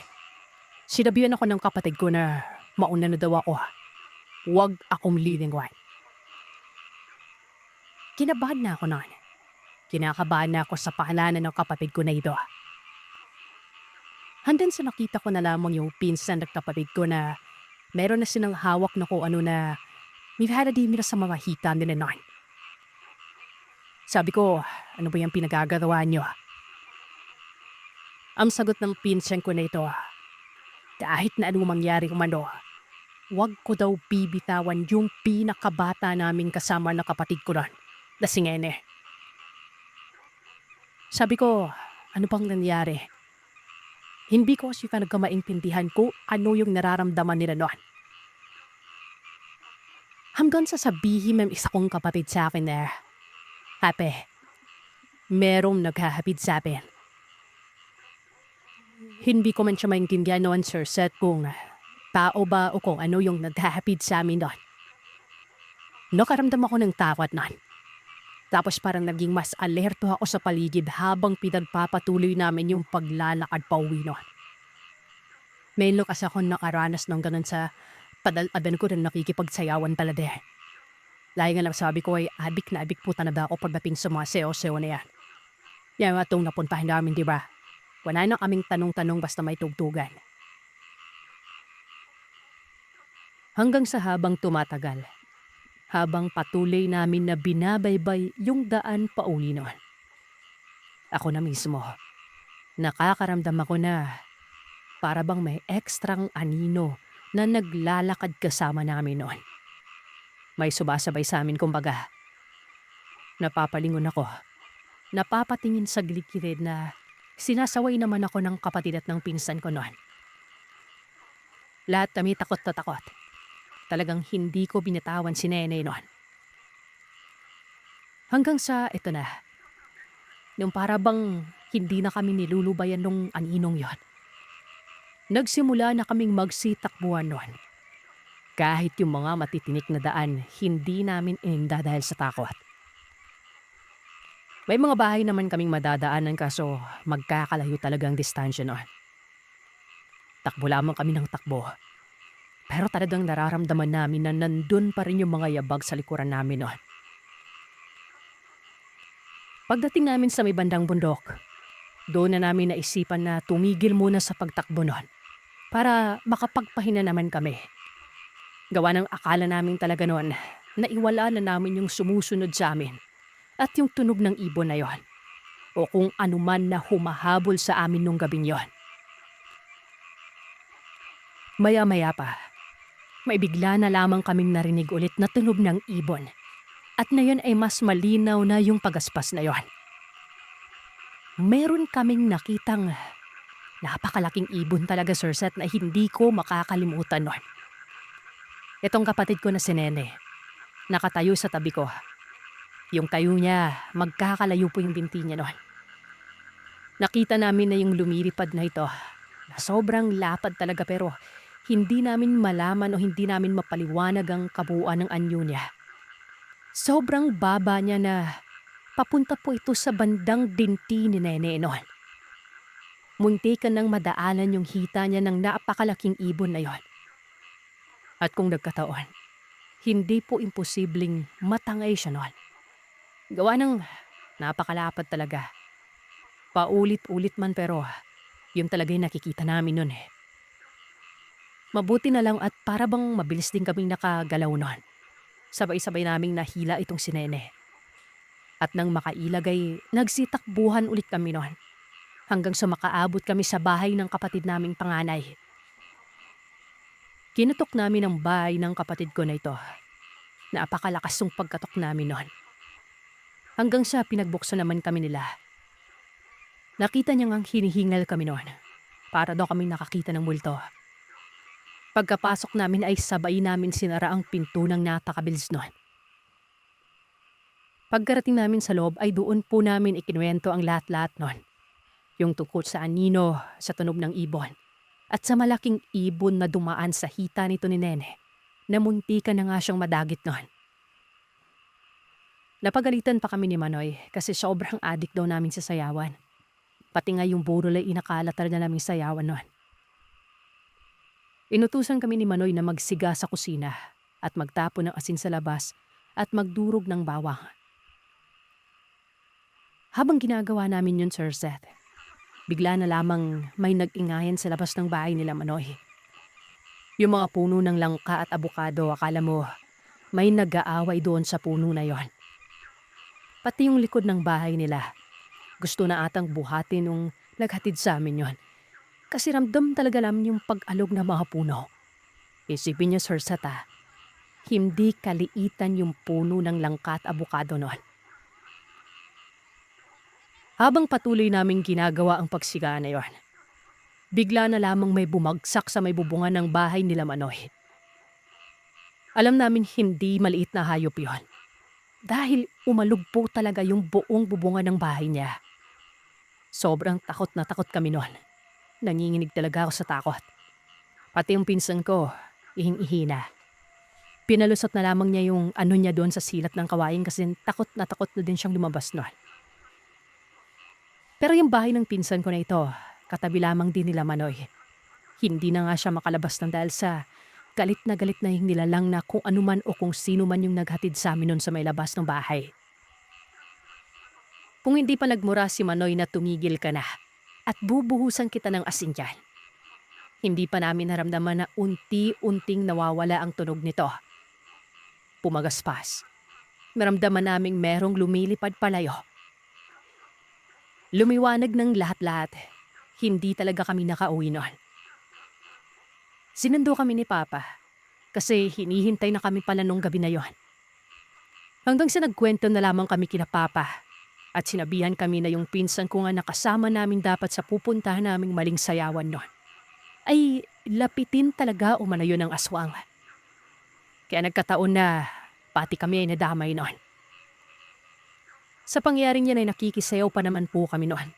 sinabihan ako ng kapatid ko na mauna na daw ako. Huwag akong lilingwan. Kinabahan na ako noon. Kinakabahan na ako sa pahalanan ng kapatid ko na ito. Hanggang sa nakita ko na lamang yung pinsan ng kapatid ko na meron na silang hawak na kung ano na may haradimira sa mga hita nila noon. Sabi ko, ano ba yung pinagagagawa nyo? Ang sagot ng pinsan ko na ito, kahit na ano mangyari kumano, huwag ko daw bibitawan yung pinakabata naming kasama na kapatid ko noon, na si Ngene. Sabi ko, ano bang nangyari? Hindi ko kasi nagkamaintindihan ko ano yung nararamdaman nila noon. Hanggang sa sabihin ng isa kong kapatid sa akin na, Hape, merong naghahapid sa akin. Hindi ko man siya maintindihan noon, Sir Seth, kung tao ba o kung ano yung naghahapid sa amin noon. Nakaramdam ako ng takot noon. Tapos parang naging mas alerto ako sa paligid habang pinagpapatuloy namin yung paglalakad pa uwi noon. Mainlo kasi ako nakaranas ng ganun sa padalaban ko na nakikipagsayawan talaga eh. Lagi nga sabi ko ay abik na abik po talaga ako pagdating sa mga sayaw-sayaw na yan. Yan nga itong napuntahan namin, di ba? Wala na kaming tanong-tanong basta may tugtugan. Hanggang sa habang tumatagal, habang patuloy namin na binabaybay yung daan pauli noon. Ako na mismo, nakakaramdam ako na para bang may ekstrang anino na naglalakad kasama namin noon. May sumasabay sa amin kumbaga. Napapalingon ako. Napapatingin sa gilid na sinasaway naman ako ng kapatid at ng pinsan ko noon. Lahat kami takot na takot. Talagang hindi ko binatawan si Nene noon. Hanggang sa ito na. Nung para bang hindi na kami nilulubayan nung aninong yon. Nagsimula na kaming magsitakbuhan noon. Kahit yung mga matitinik na daan, hindi namin ininda dahil sa takot. May mga bahay naman kaming madadaanan kaso magkakalayo talagang distansya noon. Takbo lamang kami ng takbo. Pero talagang nararamdaman namin na nandun pa rin yung mga yabag sa likuran namin noon. Pagdating namin sa may bandang bundok, doon na namin naisipan na tumigil muna sa pagtakbo noon para makapagpahinga naman kami. Gawa ng akala namin talaga noon na iwala na namin yung sumusunod sa amin at yung tunog ng ibon na yon o kung anuman na humahabol sa amin nung gabing yon. Maya-maya pa, may bigla na lamang kaming narinig ulit na tunog ng ibon at na yun ay mas malinaw na yung pagaspas na yon. Meron kaming nakitang napakalaking ibon talaga, Sir Seth, na hindi ko makakalimutan nun. Itong kapatid ko na si Nene, nakatayo sa tabi ko. Yung tayo niya, magkakalayo po yung binti niya nun. Nakita namin na yung lumilipad na ito, na sobrang lapad talaga pero hindi namin malaman o hindi namin mapaliwanag ang kabuuan ng anyo niya. Sobrang baba niya na papunta po ito sa bandang dinti ni Nene noon. Muntikan nang madaanan yung hita niya ng napakalaking ibon na yon. At kung nagkataon, hindi po imposibleng matangay siya noon. Gawa ng napakalapad talaga. Paulit-ulit man pero yun talaga yung nakikita namin noon eh. Mabuti na lang at para bang mabilis din kaming nakagalaw noon. Sabay-sabay naming nahila itong si Nene. At nang makailag ay nagsitakbuhan ulit kami noon. Hanggang sa makaabot kami sa bahay ng kapatid naming panganay. Kinutok namin ang bahay ng kapatid ko na ito. Napakalakas ng pagkatok namin noon. Hanggang sa pinagbuksan naman kami nila. Nakita niya ngang hinihingal kami noon. Para daw kami nakakita ng multo. Pagkapasok namin ay sabay namin sinara ang pinto ng napakabilis noon. Pagkarating namin sa loob ay doon po namin ikinuwento ang lahat-lahat noon. Yung tungkol sa anino, sa tunog ng ibon, at sa malaking ibon na dumaan sa hita nito ni Nene, na muntikan na nga siyang madagit noon. Napagalitan pa kami ni Manoy kasi sobrang adik daw namin sa sayawan. Pati nga yung burol ay inakalat na namin sayawan noon. Inutusan kami ni Manoy na magsiga sa kusina at magtapon ng asin sa labas at magdurog ng bawang. Habang ginagawa namin yun, Sir Seth, bigla na lamang may nag-ingayan sa labas ng bahay nila Manoy. Yung mga puno ng langka at abukado, akala mo may nag-aaway doon sa puno na yon. Pati yung likod ng bahay nila, gusto na atang buhatin nung naghatid sa amin yon. Kasi ramdam talaga namin yung pag-alog ng mga puno. Isipin niyo, Sir Seth, hindi kaliitan yung puno ng langka at abukado noon. Habang patuloy naming ginagawa ang pagsiga na yon, bigla na lamang may bumagsak sa may bubungan ng bahay nila Manoy. Alam namin hindi maliit na hayop yon. Dahil umalog po talaga yung buong bubungan ng bahay niya. Sobrang takot na takot kami noon. Nanginginig talaga ako sa takot. Pati yung pinsan ko, ihing-ihina. Pinalusot na lamang niya yung ano niya doon sa silat ng kawain kasi takot na din siyang lumabas noon. Pero yung bahay ng pinsan ko na ito, katabi lamang din nila Manoy. Hindi na nga siya makalabas ng dahil sa galit na yung nilalang na kung ano man o kung sino man yung naghatid sa amin nun sa may labas ng bahay. Kung hindi pa nagmura si Manoy na tumigil ka na at bubuhusan kita ng asin dyan. Hindi pa namin naramdaman na unti-unting nawawala ang tunog nito. Pumagaspas. Naramdaman naming merong lumilipad palayo. Lumiwanag ng lahat-lahat. Hindi talaga kami nakauwi noon. Sinundo kami ni Papa kasi hinihintay na kami pala nung gabi na yon. Hanggang sa nagkwento na lamang kami kina Papa at sinabihan kami na yung pinsan ko nga nakasama namin dapat sa pupuntahan naming maling sayawan noon ay lapitin talaga umano yun ng aswang. Kaya nagkataon na pati kami ay nadamay noon. Sa pangyayaring yan ay nakikisayaw pa naman po kami noon.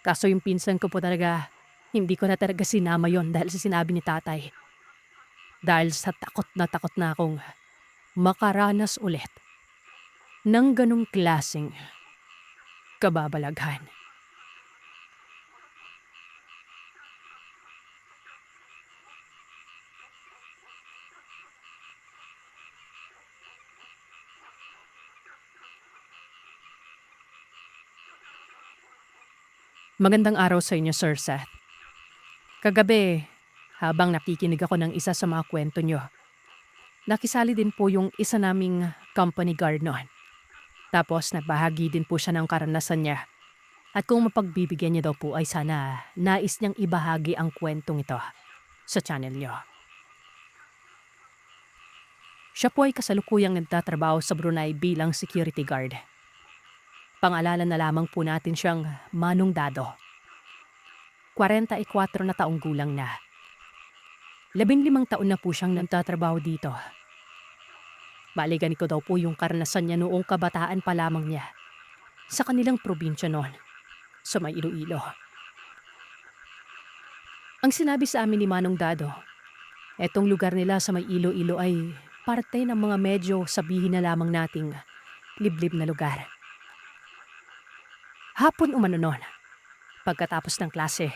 Kaso yung pinsan ko po talaga, hindi ko na talaga sinama yon dahil sa sinabi ni tatay. Dahil sa takot na akong makaranas ulit ng ganong klaseng kababalaghan. Magandang araw sa inyo, Sir Seth. Kagabi, habang nakikinig ako ng isa sa mga kwento nyo, nakisali din po yung isa naming company guard noon. Tapos nagbahagi din po siya ng karanasan niya. At kung mapagbibigyan niya daw po ay sana nais niyang ibahagi ang kwentong ito sa channel niyo. Siya po ay kasalukuyang nagtatrabaho sa Brunei bilang security guard. Pangalanan na lamang po natin siyang Manong Dado. 44 na taong gulang na. 15 taon na po siyang nagtatrabaho dito. Bali ganito daw po yung karanasan niya noong kabataan pa lamang niya sa kanilang probinsya noon, sa may Iloilo. Ang sinabi sa amin ni Manong Dado, etong lugar nila sa may Iloilo ay parte ng mga medyo sabihin na lamang nating liblib na lugar. Hapon umano noon, pagkatapos ng klase,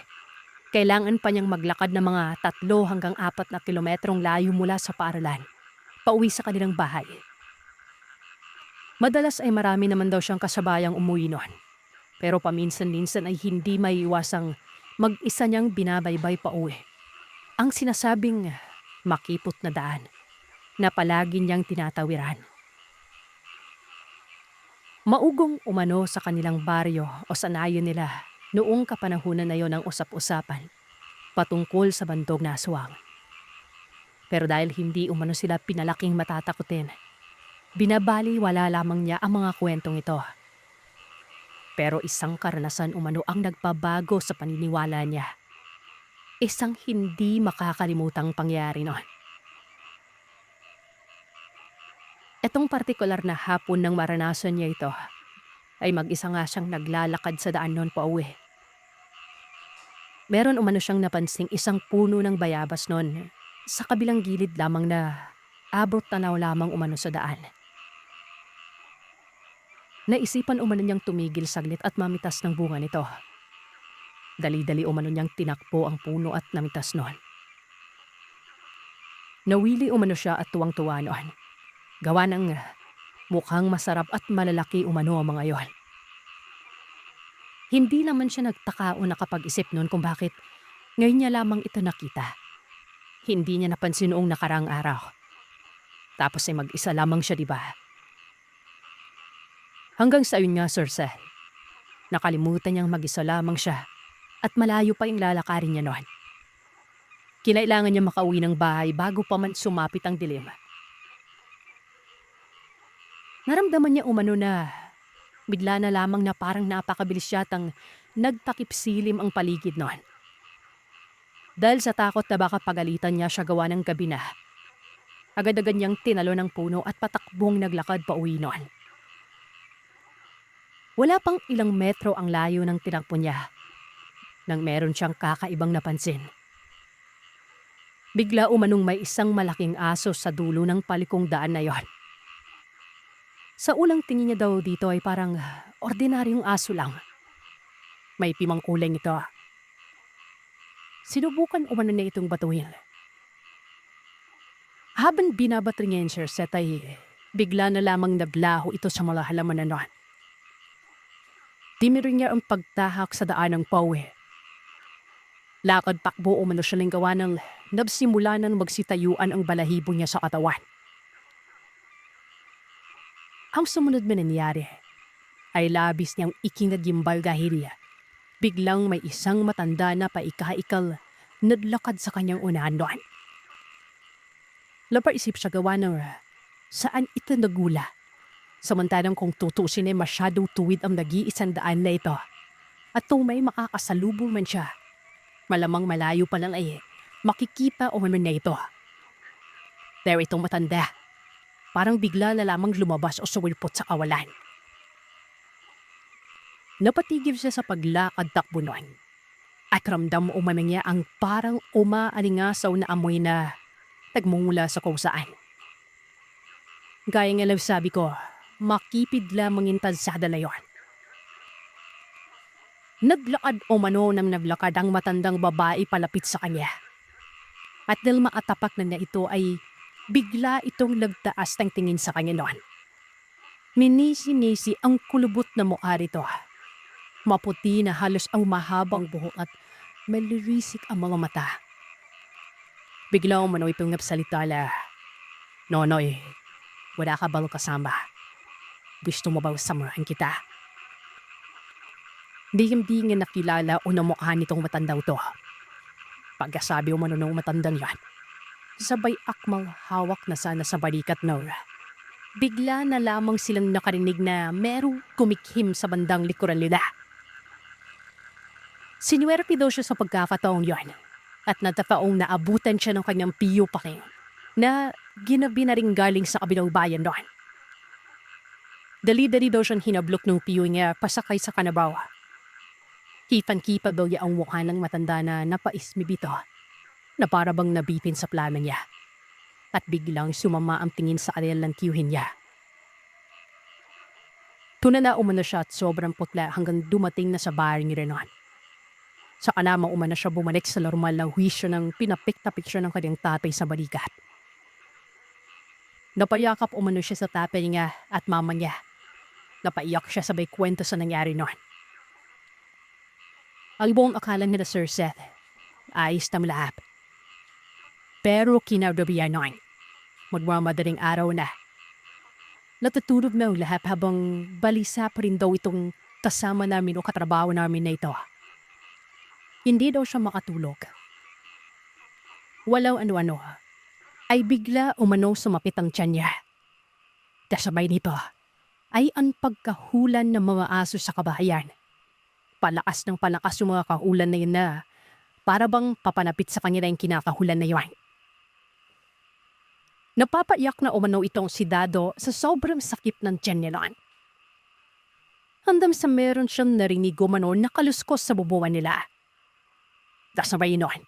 kailangan pa niyang maglakad ng mga 3 hanggang 4 na kilometrong layo mula sa paaralan, pauwi sa kanilang bahay. Madalas ay marami naman daw siyang kasabayang umuwi noon. Pero paminsan-minsan ay hindi maiiwasang mag-isa niyang binabaybay pauwi. Ang sinasabing makipot na daan na palagi niyang tinatawiran. Maugong umano sa kanilang baryo o sanayan nila noong kapanahunan na yon ang usap-usapan patungkol sa bandog na aswang. Pero dahil hindi umano sila pinalaking matatakutin, binabaliwala lamang niya ang mga kwentong ito. Pero isang karanasan umano ang nagpabago sa paniniwala niya. Isang hindi makakalimutang pangyayari noon. Etong partikular na hapon nang maranasan niya ito, ay mag-isa nga siyang naglalakad sa daan noon pauwi. Meron umano siyang napansing isang puno ng bayabas noon sa kabilang gilid lamang na abot tanaw lamang umano sa daan. Naisipan umano niyang tumigil saglit at mamitas ng bunga nito. Dali-dali umano niyang tinakbo ang puno at namitas noon. Nawili umano siya at tuwang-tuwa noon. Gawa ng mukhang masarap at malalaki umano ang mga yon. Hindi naman siya nagtaka o nakapag-isip noon kung bakit ngayon niya lamang ito nakita. Hindi niya napansin noong nakaraang araw. Tapos ay mag-isa lamang siya, di ba? Hanggang sa yun nga, Sir Seth. Nakalimutan niyang mag-isa lamang siya at malayo pa yung lalakarin niya noon. Kinailangan niya makauwi ng bahay bago pa man sumapit ang dilim. Naramdaman niya umano na bigla na lamang na parang napakabilis yatang nagtakipsilim ang paligid noon. Dahil sa takot na baka pagalitan niya siya gawa ng gabi na, agad-agad niyang tinalo ng puno at patakbong naglakad pa uwi noon. Wala pang ilang metro ang layo ng tinakbo niya nang meron siyang kakaibang napansin. Bigla umanong may isang malaking aso sa dulo ng palikong daan na yon. Sa unang tingin niya daw dito ay parang ordinaryong aso lang. May pimang kulay ito. Sinubukan umano na itong batuhin. Habang binabato niya yung Sir Seth ay bigla na lamang naglaho ito sa mga halaman na noon. Dimiro niya ang pagtahak sa daan ng pawi. Lakad takbo umano siya ng gawa ng nagsimula nang magsitayuan ang balahibo niya sa katawan. Ang sumunod na nangyari ay labis niyang ikinagimbal dahil biglang may isang matanda na paika-ikal nadlakad sa kanyang unahan doon. Napaisip siya gawa ng saan ito nagula. Samantalang kung tutusin ay masyadong tuwid ang nag-iisang daan na ito. At kung may makakasalubong man siya, malamang malayo pa lang ay makikita o man na ito. Pero itong matanda, parang bigla na lamang lumabas o suwilpot sa kawalan. Napatigil siya sa paglakad takbo noon. At ramdam umano niya ang parang umaalingasaw na amoy na nagmumula sa kung saan. Gaya nga lang sabi ko, makipid lamang yung tansada na yon. Naglakad umano nang naglakad ang matandang babae palapit sa kanya. At dahil maatapak na niya ito ay bigla itong nagtaas ng tingin sa kanya noon. Minisi-nisi ang kulubot na mukha rito. Maputi na halos ang mahabang buhok at malirisik ang mga mata. Bigla umano itong nagsalita na, "Nonoy, wala ka bang kasama? Gusto mo bang samahan kita?" Di nga nakilala o namukha nitong matandang to. Pagkasabi umano ng matandang yan, sabay akmang hawak na sana sa balikat Nora. Bigla na lamang silang nakarinig na merong kumikhim sa bandang likuran nila. Sinuwerpi daw siya sa pagkakataong yon at natapaong naabutan siya ng kanyang piyupaking na ginabi na rin galing sa kabilang bayan doon. Dali-dali daw siyang hinablok ng piyo niya pasakay sa kanabaw. Kipan-kipa daw niya ang mukha ng matanda na napaismibito na para bang nabitin sa plano niya at biglang sumama ang tingin sa areal ng tiyuhin niya. Tuna na umano siya at sobrang putla hanggang dumating na sa bahay ni Renan. Saka namang umano siya bumalik sa normal na huwisyo ng pinapik-tapik siya ng kanyang tatay sa balikat. Napayakap umano siya sa tatay niya at mama niya. Napaiyak siya sabay kwento sa nangyari noon. Ang buong akala nila Sir Seth, ayos na lahat. Pero kinaudabihan noon, magmamadaling araw na. Natutulog na ang lahat habang balisa pa rin daw itong kasama namin o katrabaho namin na ito. Hindi daw siya makatulog. Walau ano-ano, ay bigla umano sumapit ang tiyan niya. Kasabay nito ay ang pagkahulan ng mga aso sa kabahayan. Palakas ng palakas yung mga kahulan na yun na para bang papanapit sa kanya na yung kinakahulan na yun. Napapaiyak na umano itong si Dado sa sobrang sakit ng tiyan niya noon. Handang sa meron siyang narinig umano na kaluskos sa bubuan nila. Kasabay noon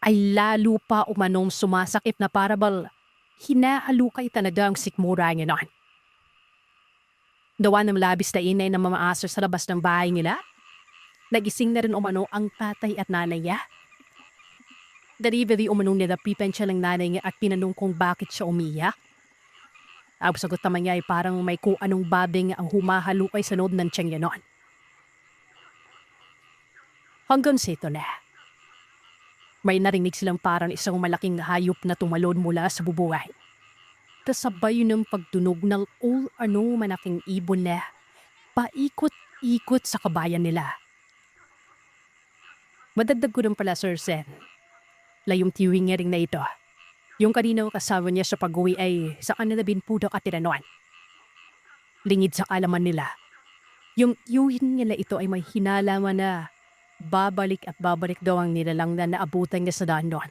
ay lalo pa umanong sumasakit na para bang hinahalukay talaga ang sikmura niya noon. Dawa ng labis na inay ng mga aso sa labas ng bahay nila. Nagising na rin umano ang tatay at nanay niya. Dali-dali umanong nilapitan siya ng nanay niya at tinanong kung bakit siya umiyak. Ang sagot naman niya ay parang may kung anong babing ang humahalukay sa loob ng tiyan niya noon. Hanggang sa ito na. May narinig silang parang isang malaking hayop na tumalon mula sa bubuhay. Kasabay ng pagtunog ng malaking ibon na paikot-ikot sa kabayan nila. Madagdag ko rin pala, Sir Sen. Layong tiyuhin niya rin na ito. Yung kanina kasama niya sa pag-uwi ay sa kanila binpudo at tiranuan. Lingid sa kalaman nila. Yung tiyuhin nila ito ay may hinalaman na babalik at babalik daw ang nilalang na naabutan niya sa daan doon.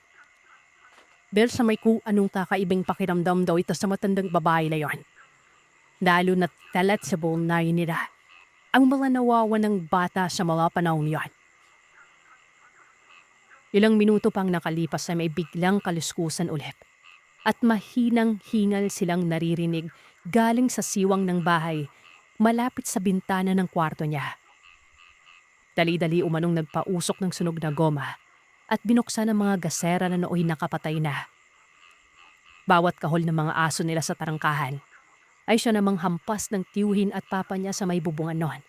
Dahil sa may kung anong kakaibang pakiramdam daw ito sa matandang babae na yon. Lalo na talat sa buong nahin nila ang mga nawawan ng bata sa mga panahon yon. Ilang minuto pang nakalipas ay may biglang kaluskusan ulit. At mahinang hingal silang naririnig galing sa siwang ng bahay malapit sa bintana ng kwarto niya. Dali-dali umanong nagpausok ng sunog na goma at binuksan ang mga gasera na nooy nakapatay na. Bawat kahol ng mga aso nila sa tarangkahan ay siya namang hampas ng tiyuhin at papa niya sa may bubungan noon.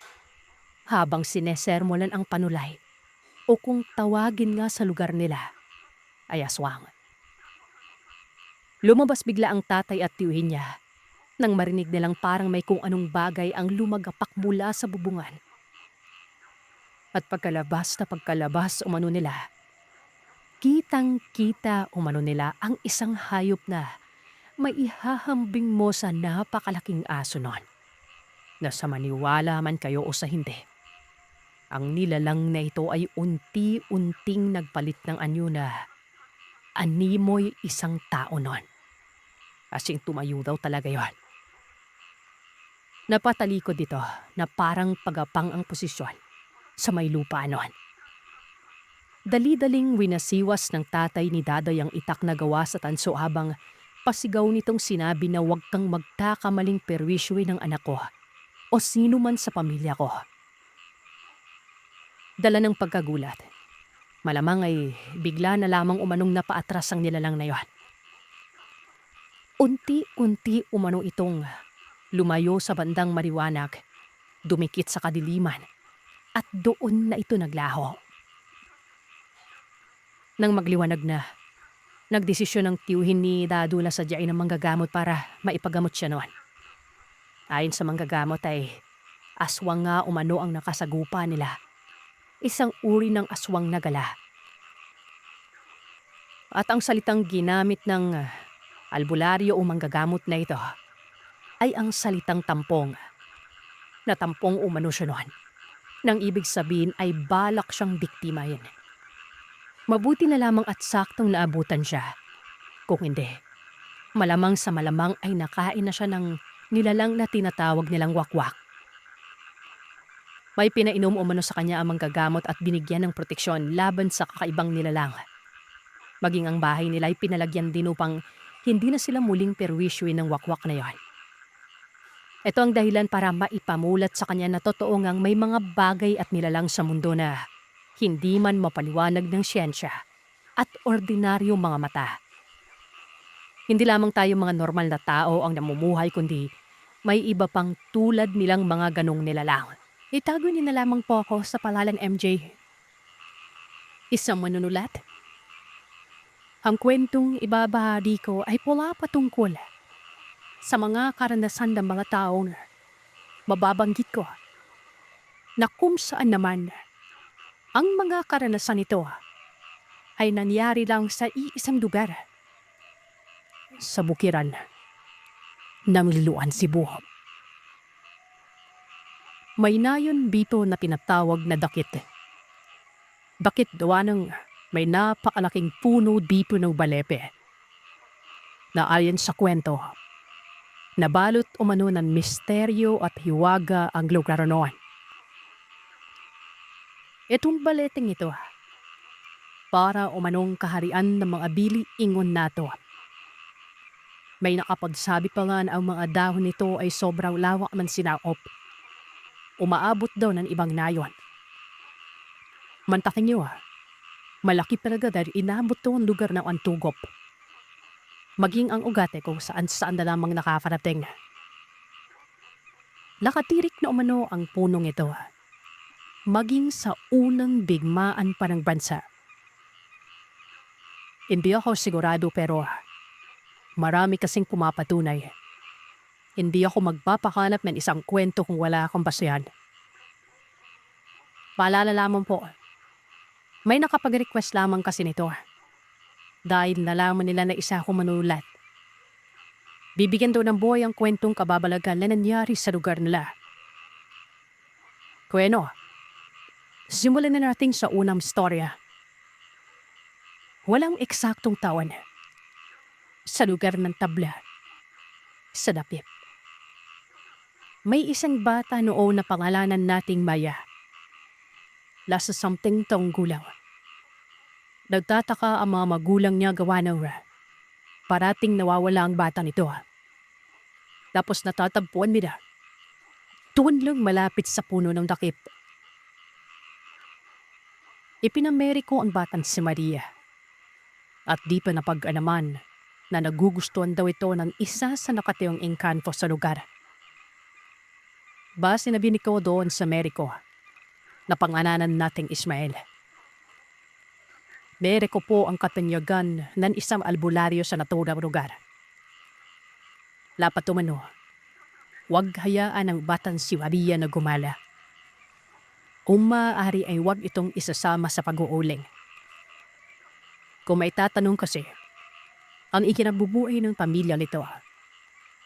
Habang sinesermolan ang panulay o kung tawagin nga sa lugar nila ay aswang. Lumabas bigla ang tatay at tiyuhin niya nang marinig nilang parang may kung anong bagay ang lumagapak mula sa bubungan. At pagkalabas umano nila, kitang-kita umano nila ang isang hayop na may ihahambing mo sa napakalaking aso noon. Na sa maniwala man kayo o sa hindi, ang nilalang na ito ay unti-unting nagpalit ng anyo na animoy isang tao noon. Kasing tumayo daw talaga yon. Napatalikod dito na parang pagapang ang posisyon sa may lupa noon. Dali-daling winasiwas ng tatay ni Daday ang itak na gawa sa tanso habang pasigaw nitong sinabi na huwag kang magkakamaling perwisyo'y ng anak ko o sino man sa pamilya ko. Dala ng pagkagulat, malamang ay bigla na lamang umanong napaatras ang nilalang na yon. Unti-unti umano itong lumayo sa bandang maliwanag, dumikit sa kadiliman, at doon na ito naglaho. Nang magliwanag na, nagdesisyon ng tiyuhin ni Dadu na sadyain ng manggagamot para maipagamot siya noon. Ayon sa manggagamot ay aswang nga umano ang nakasagupa nila. Isang uri ng aswang na gala. At ang salitang ginamit ng albularyo o manggagamot na ito ay ang salitang tampong. Na tampong umano siya noon. Nang ibig sabihin ay balak siyang biktimahin. Mabuti na lamang at saktong naabutan siya. Kung hindi, malamang sa malamang ay nakain na siya ng nilalang na tinatawag nilang wakwak. May pinainom umano sa kanya ang manggagamot at binigyan ng proteksyon laban sa kakaibang nilalang. Maging ang bahay nila ay pinalagyan din upang hindi na sila muling perwisyoin ng wakwak na yon. Ito ang dahilan para maipamulat sa kanya na totoo ngang may mga bagay at nilalang sa mundo na hindi man mapaliwanag ng siyensya at ordinaryong mga mata. Hindi lamang tayo mga normal na tao ang namumuhay kundi may iba pang tulad nilang mga ganong nilalang. Itago niyo na lamang po ako sa pangalan MJ. Isang manunulat. Ang kwentong ibabahagi ko ay pula patungkol sa mga karanasan ng mga taong mababanggit ko na kung saan naman ang mga karanasan ito ay nangyari lang sa iisang lugar sa bukiran ng Liloan, Cebu. May nayon dito na tinatawag na dakit. Bakit gawa ng may napakalaking puno dito ng Balepe na ayon sa kwento, nabalot umano ng misteryo at hiwaga ang lugar noon. Itong baleteng ito, para umanong kaharian ng mga bili-ingon nato. May nakapagsabi pa nga na ang mga dahon nito ay sobrang lawak ng sinaop. Umaabot daw ng ibang nayon. Mantakin niyo malaki talaga dahil inabot daw ang lugar ng Antugop. Maging ang ugate kung saan-saan na lamang nakafarating. Nakatirik na umano ang punong ito. Maging sa unang bigmaan pa ng bansa. Hindi ako sigurado pero marami kasing pumapatunay. Hindi ako magpapakanap ng isang kwento kung wala akong basehan. Paalala lamang po, may nakapag-request lamang kasi nito. Dahil nalaman nila na isa akong manunulat. Bibigyan daw ng buhay ang kwentong kababalagan na nangyari sa lugar nila. Kuweno, simulan na natin sa unang storya. Walang eksaktong taon. Sa lugar ng Tabla, sa Dapit. May isang bata noon na pangalanan nating Maya. Lasa something taong gulang. Nagtataka ang mga magulang niya gawa ng parating nawawala ang bata nito. Tapos natatagpuan nila. Doon lang malapit sa puno ng dakip. Ipinameri ko ang batang si Maria. At di pa napag-alaman na nagugustuhan daw ito ng isa sa nakatiyong engkanto sa lugar. Base na ko doon sa Merico na pangananan nating Ismael. Merico po ang katanyagan ng isang albularyo sa naturang lugar. Lapat umano, huwag hayaan ang batang si Maria na gumala. Kung maaari ay huwag itong isasama sa pag-uuling. Kung may tatanong kasi, ang ikinabubuhay ng pamilya nito,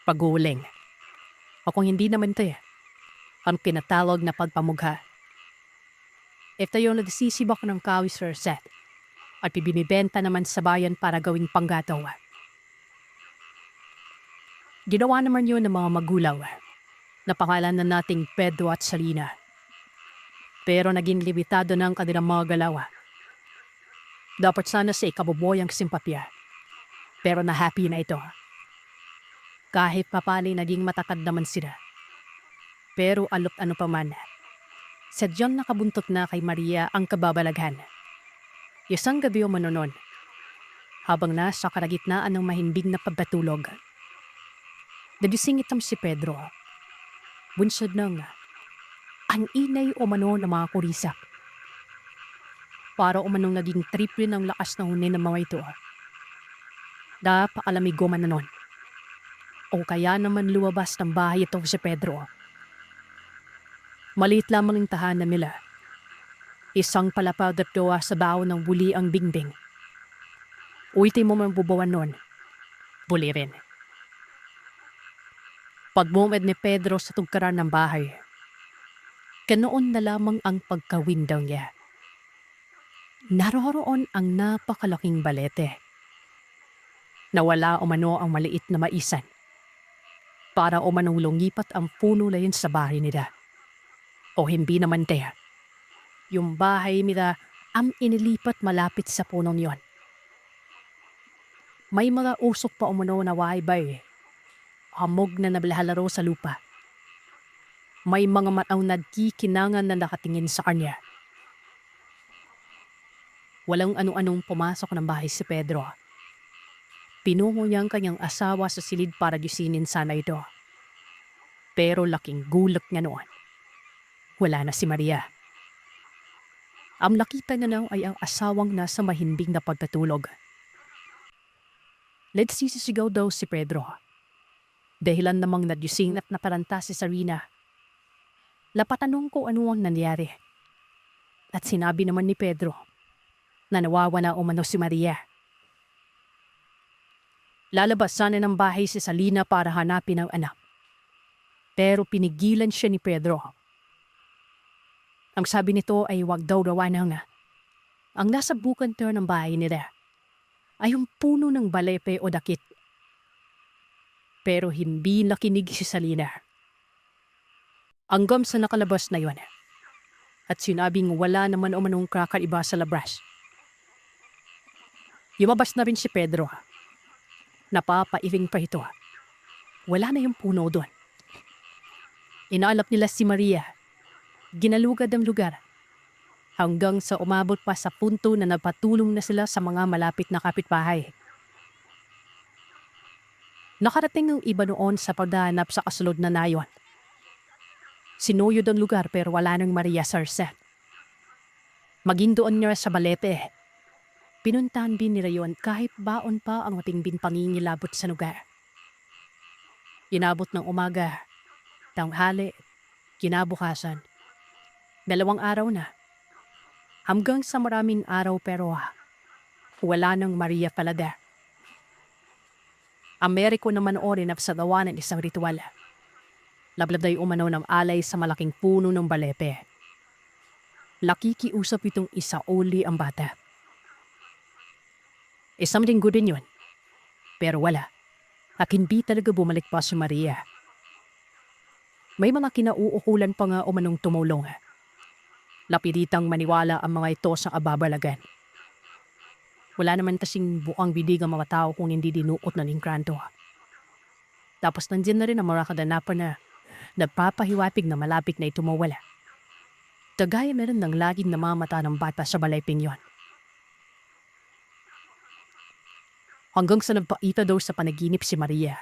pag-uuling. O kung hindi naman ito, ang kinatawag na pagpamugha. If tayo nagsisibak ng kawis or set, at ibinibenta naman sa bayan para gawing panggataw. Ginawa naman yun ng mga magulaw na pangalan na nating Pedro at Salina. Pero naging limitado ng kanilang mga galaw. Dapat sana sa ikabuboyang simpatya. Pero na-happy na ito. Kahit papali naging matatag naman sila. Pero alot ano pa man, sadyang nakabuntot na kay Maria ang kababalaghan. Isang gabi o manonon, habang nasa kalagitnaan ng mahimbing na pagbatulog. Nagising itam si Pedro. Bunsod ng ang inay o mano ng mga kurisak. Para umanong naging triple ng lakas na hunin ng mga ito. Napakalamig o manonon. O kaya naman luwabas ng bahay ito si Pedro. Maliit lamang ang tahanan nila. Isang palapad at gawa sa bao ng buli ang bingbing. Uyti mo man bubawan nun. Buli rin. Pagbumed ni Pedro sa tugkaran ng bahay, ganoon na lamang ang pagkawindaw niya. Naroroon ang napakalaking balete. Nawala umano ang maliit na maisan. Para umanong lungipat ang puno na yun sa bahay nila. O hindi naman tayo. Yung bahay nila ang inilipat malapit sa punong yon. May mga usok pa umano na waibay. Hamog na nablahalaro sa lupa. May mga mataw na kikinangan na nakatingin sa kanya. Walang ano-anong pumasok ng bahay si Pedro. Pinungo niya ang kanyang asawa sa silid para gisinin sana ito. Pero laking gulat niya noon. Wala na si Maria. Ang nakita niya na ay ang asawang nasa mahimbing na pagtatulog. Let's sisigaw daw si Pedro. Dahilan namang nagising at naparanta si Sarina. Lapatanong ko ano ang nangyari. At sinabi naman ni Pedro na nawawala umano si Maria. Lalabas sana ng bahay si Salina para hanapin ang anak. Pero pinigilan siya ni Pedro. Ang sabi nito ay wag daw gawa ng ang nasa bukanto ng bahay nila ay yung puno ng balepe o dakit. Pero hindi nakinig si Salina. Hanggang sa nakalabas na yon at sinabing wala naman umanong kakaiba sa labas. Lumabas na rin si Pedro. Napapailing pa ito. Wala na yung puno doon. Inaalap nila si Maria. Ginalugad ang lugar hanggang sa umabot pa sa punto na napatulong na sila sa mga malapit na kapitbahay. Nakarating ng iba noon sa pagdahanap sa kasunod na nayon. Sinuyod ang lugar pero wala ng Maria Sarset. Maging doon niya sa Balete. Pinuntahan din nila yon kahit baon pa ang matingbing pangingilabot sa lugar. Inabot ng umaga, tanghali, kinabukasan. 2 araw na. Hanggang sa maraming araw pero wala ng Maria Palada. Ameriko naman orin sa gawa ng isang ritual. Lablabday umano ng alay sa malaking puno ng balepe. Lakikiusap itong isauli ang bata. Isang linggo din yun. Pero wala. At hindi talaga bumalik pa si Maria. May mga kinauukulan pa nga umanong tumulong. Lapiritang maniwala ang mga ito sa kababalagan. Wala naman kasing buang bidig ang mga tao kung hindi dinuot ng engkanto. Tapos nandiyan na rin ang mga kadanapan na nagpapahiwatig na malapit na ito mawala. Kagaya meron ng laging namamata ng bata sa balayping yon. Hanggang sa nagpaita daw sa panaginip si Maria.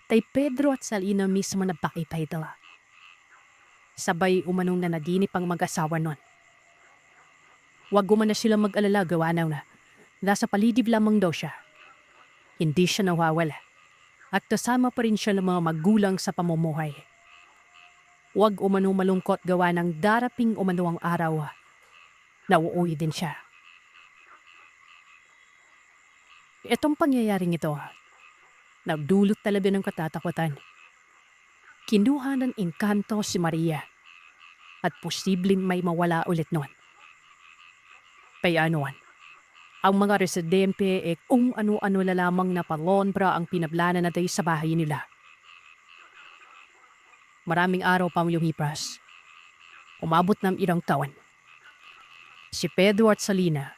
Tay Pedro at Salina mismo nagpakita ito. Sabay umanong na naginip ang mag-asawa nun. Huwag umana sila mag-alala gawa na nasa palidib lamang daw siya. Hindi siya nawawala at kasama pa rin siya ng mga magulang sa pamumuhay. Huwag umano malungkot gawa ng daraping umano ang araw na uuwi din siya. Itong pangyayaring ito, nagdulot talaga ng katatakutan. Kinuha ng engkanto si Maria at posibleng may mawala ulit noon. Kaya anoan, ang mga residente kung ano-ano na lamang na palondra ang pinaplana natin sa bahay nila. Maraming araw pang lumipas. Umabot ng ilang taon. Si Pedro at Salina,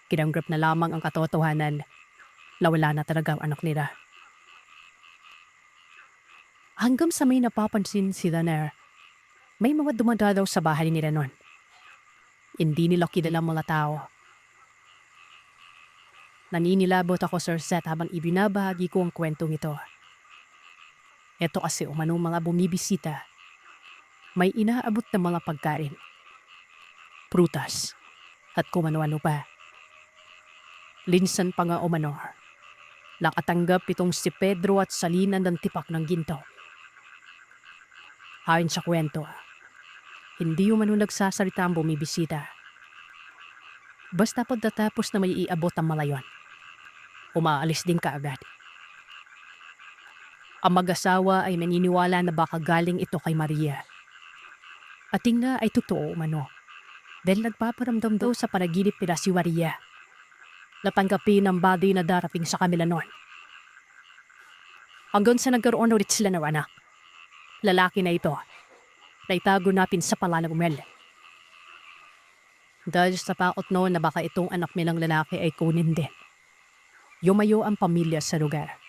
kinanggap na lamang ang katotohanan na wala na talaga ang anak nila. Hanggang sa may napapansin sila na may mga dumadadaw sa bahay nila noon. Hindi nila kilala mga tao. Naninilabot ako, Sir Seth, habang ibinabahagi ko ang kwentong ito. Ito kasi umanong mga bumibisita. May inaabot na mga pagkain, prutas, at kung ano-ano pa. Linsan pa nga umano, nakatanggap itong si Pedro at Salina ng tipak ng ginto. Ayon sa kwento, hindi umano nagsasalita ang bumibisita. Basta pagtatapos na may iabot ang malayon, umaalis din kaagad. Ang mag-asawa ay naniniwala na baka galing ito kay Maria. At nga ay totoo umano, dahil nagpaparamdam daw sa panaginip nila si Maria. Natanggapin ang body na darating sa kanila noon. Hanggang sa nagkaroon ulit sila ng anak. Lalaki na ito, na itago natin sa Palalagumel. Dahil sa takot noon na baka itong anak nilang lalaki ay kunin din. Yumayo ang pamilya sa lugar.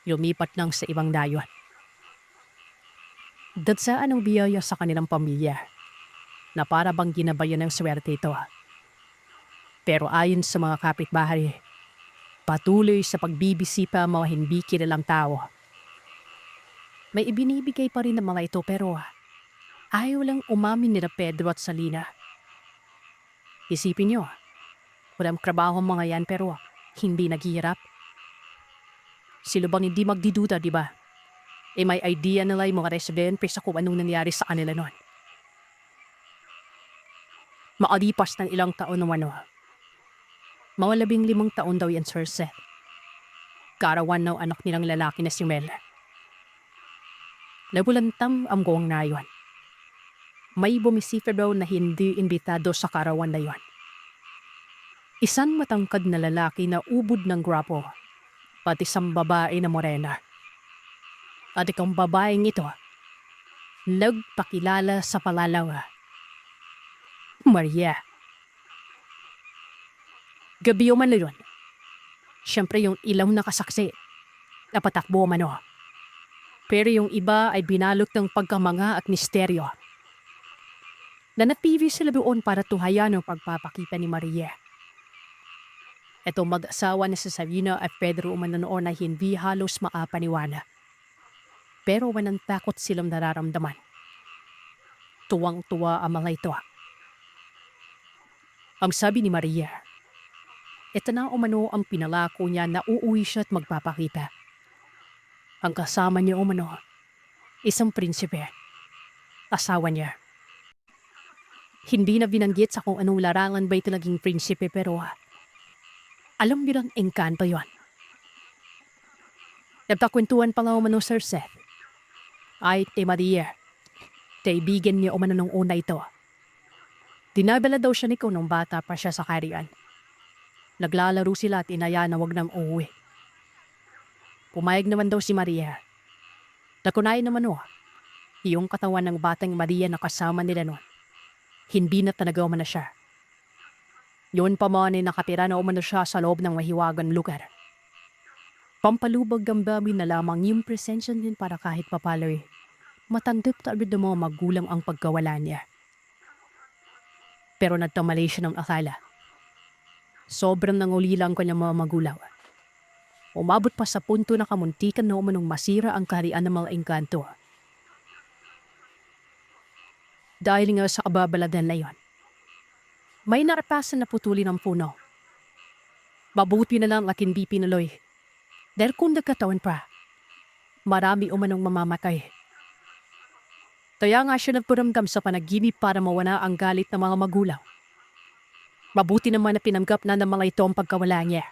Lumipat lang sa ibang dayon. Dadsaan ang biyaya sa kanilang pamilya na para bang ginabayan ng swerte ito. Pero ayon sa mga kapitbahay, patuloy sa pagbibisipa ang mga hindi kilalang tao. May ibinibigay pa rin ng mga ito pero ayaw lang umamin nila Pedro at Salina. Isipin nyo, walang trabaho ang mga yan pero hindi naghihirap. Sila bang hindi magdiduda, di ba? May idea nila yung mga residente sa kung anong nangyari sa kanila noon. Makalipas ng ilang taon naman mga 15 taon daw yan, Sir Seth. Karawan ng anak nilang lalaki na si Mel. Nabulantam ang gawang na yun. May bumisita daw na hindi imbitado sa karawan na yun. Isang matangkad na lalaki na ubod ng gwapo, pati isang babae na morena. At ikang babaeng ito, nagpakilala sa palalawa. Maria. Gabi man na yun. Siyempre yung ilaw na kasaksi, napatakbo man o. Pero yung iba ay binalot ng pagkamanga at misteryo. Nanatili sila doon para tuhayan ang pagpapakita ni Maria. Itong mag-asawa na si Sabina at Pedro umano noon ay hindi halos maapaniwana. Pero walang takot silang nararamdaman. Tuwang-tuwa ang mga ito. Ang sabi ni Maria, ito na umano ang pinalako niya na uuwi siya at magpapakita. Ang kasama niya umano, isang prinsipe, asawa niya. Hindi na binanggit sa kung anong larangan ba ito naging prinsipe pero alam niyo lang engkanto yon. Nagkakwentuhan pa nga umano, Sir Seth. Ay, Maria, kaibigan niya umano nung una ito. Dinabala daw siya nung bata pa siya sa karian. Naglalaro sila at inaya na wag nang uuwi. Pumayag naman daw si Maria. Nakunayan naman yung katawan ng batang Maria na kasama nila noon. Hindi na talaga umano siya. Yun pa man ay nakatira na umano siya sa loob ng mahiwagang lugar. Pampalubag ang bamin na lamang yung presensya din para kahit papaloy Matandip agad ng mga magulang ang pagkawala niya. Pero nagtamali siya ng akala. Sobrang nangulila ang kanyang mga magulang. Umabot pa sa punto na kamuntikan na umanong masira ang kaharian ng mga engkanto. Dahil nga sa kababaladan na yon, may narapasan na putuli ng puno. Mabuti na lang aking di pinuloy. Dahil kung nagkataon pa, marami umanong mamamatay. Kaya nga siya nagparamdam sa panaginip para mawala ang galit ng mga magulang. Mabuti naman na pinanggap na ng mga ito ang pagkawala niya.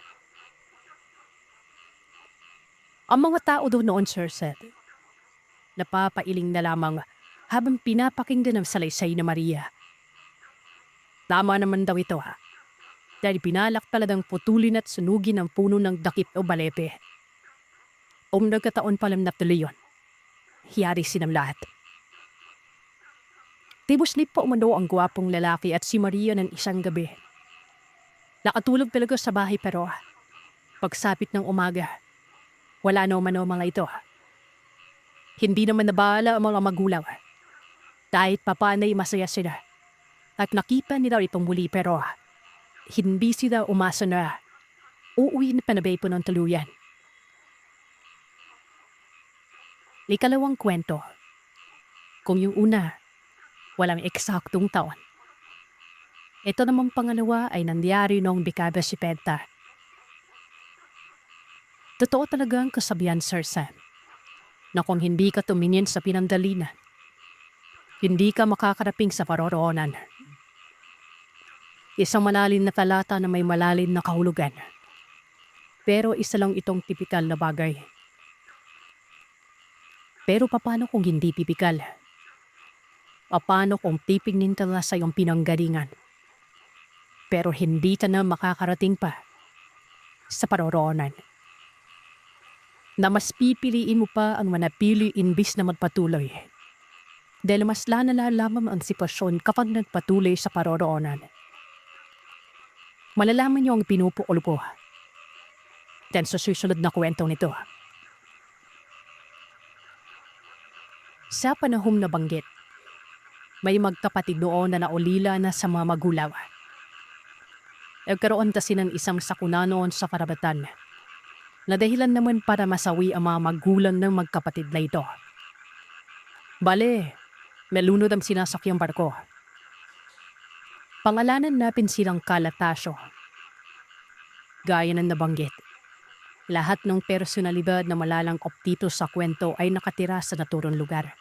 Ang mga tao doon noon, Sir Seth, napapailing na lamang habang pinapakinggan ng salaysay na Maria. Tama naman daw ito dahil pinalak talagang putulin at sunugin ang puno ng dakip o balepe. Kung nagkataon palang natuloy yun, hiyari sinang lahat. Tibuslip pa umano ang gwapong lalaki at si Maria ng isang gabi. Nakatulog talaga sa bahay pero pagsapit ng umaga, wala na umano mga ito. Hindi naman nabahala ang mga magulang. Kahit papanay masaya sila. At nakita nila itong muli pero hindi sila umasa na uuwi na panabay po ng tuluyan. Ikalawang kwento. Kung yung una, walang eksaktong taon. Ito namang pangalawa ay nangyari noong dekada 70. Totoo talaga ang kasabihan, Sir Sam, na kung hindi ka tumingin sa pinandalinan, hindi ka makakaraping sa paroroonan. Isang malalim na talata na may malalim na kahulugan. Pero isa lang itong tipikal na bagay. Pero paano kung hindi tipikal? Paano kung tipingin ka na sa iyong pinanggalingan? Pero hindi ka na makakarating pa sa paroroonan. Na mas pipiliin mo pa ang manapili imbis na magpatuloy. Dahil mas lalala lamang ang sitwasyon kapag nagpatuloy sa paroroonan. Malalaman niyo ang pinupukol ko. Then sa susunod na kwento nito. Sa panahong nabanggit, may magkapatid noon na naulila na sa mga magulang. Nagkaroon kasi ng isang sakuna noon sa karabatan na dahilan naman para masawi ang mga magulang ng magkapatid na ito. Bale, may lunod ang sinasakyang barko. Pangalanan natin silang Kalatasyo. Gaya ng nabanggit, lahat ng personalidad na malalangkop dito sa kwento ay nakatira sa naturang lugar.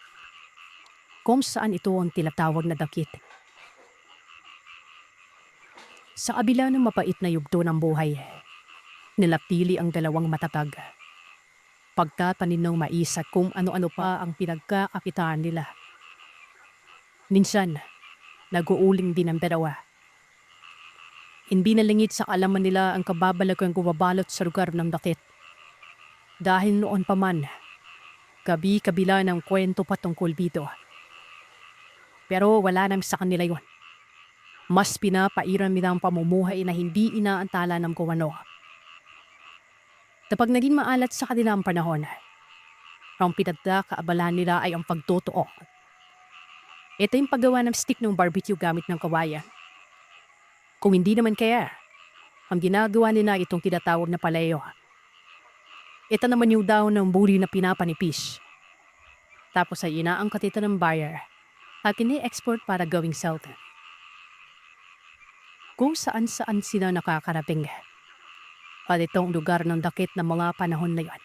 Kung saan ito ang tinatawag na dakit. Sa kabila ng mapait na yugto ng buhay, nilapili ang dalawang matatag. Pagkatanin ng maisa kung ano-ano pa ang pinagkakakitaan nila. Minsan, nag-uuling din ang dalawa. Hindi nalingit sa alaman nila ang kababalagang gumabalot sa lugar ng dakit. Dahil noon pa man, kabi-kabila ng kwento patungkol dito. Pero wala naman sa kanila yon. Mas pinapairan nila ang pamumuhay na hindi inaantala ng kung ano. Kapag naging maalat sa kanila ang panahon, ang pinagkakaabalan nila ay ang pagtotoo. Ito yung paggawa ng stick ng barbecue gamit ng kawayan. Kung hindi naman kaya, ang ginagawa nila itong tinatawag na paleo. Ito naman yung daon ng buri na pinapanipis. Tapos ay inaangkat ito ng buyer at ini-export para gawing salt. Kung saan-saan sila nakakarating. At itong lugar ng dakit ng mga panahon na yon.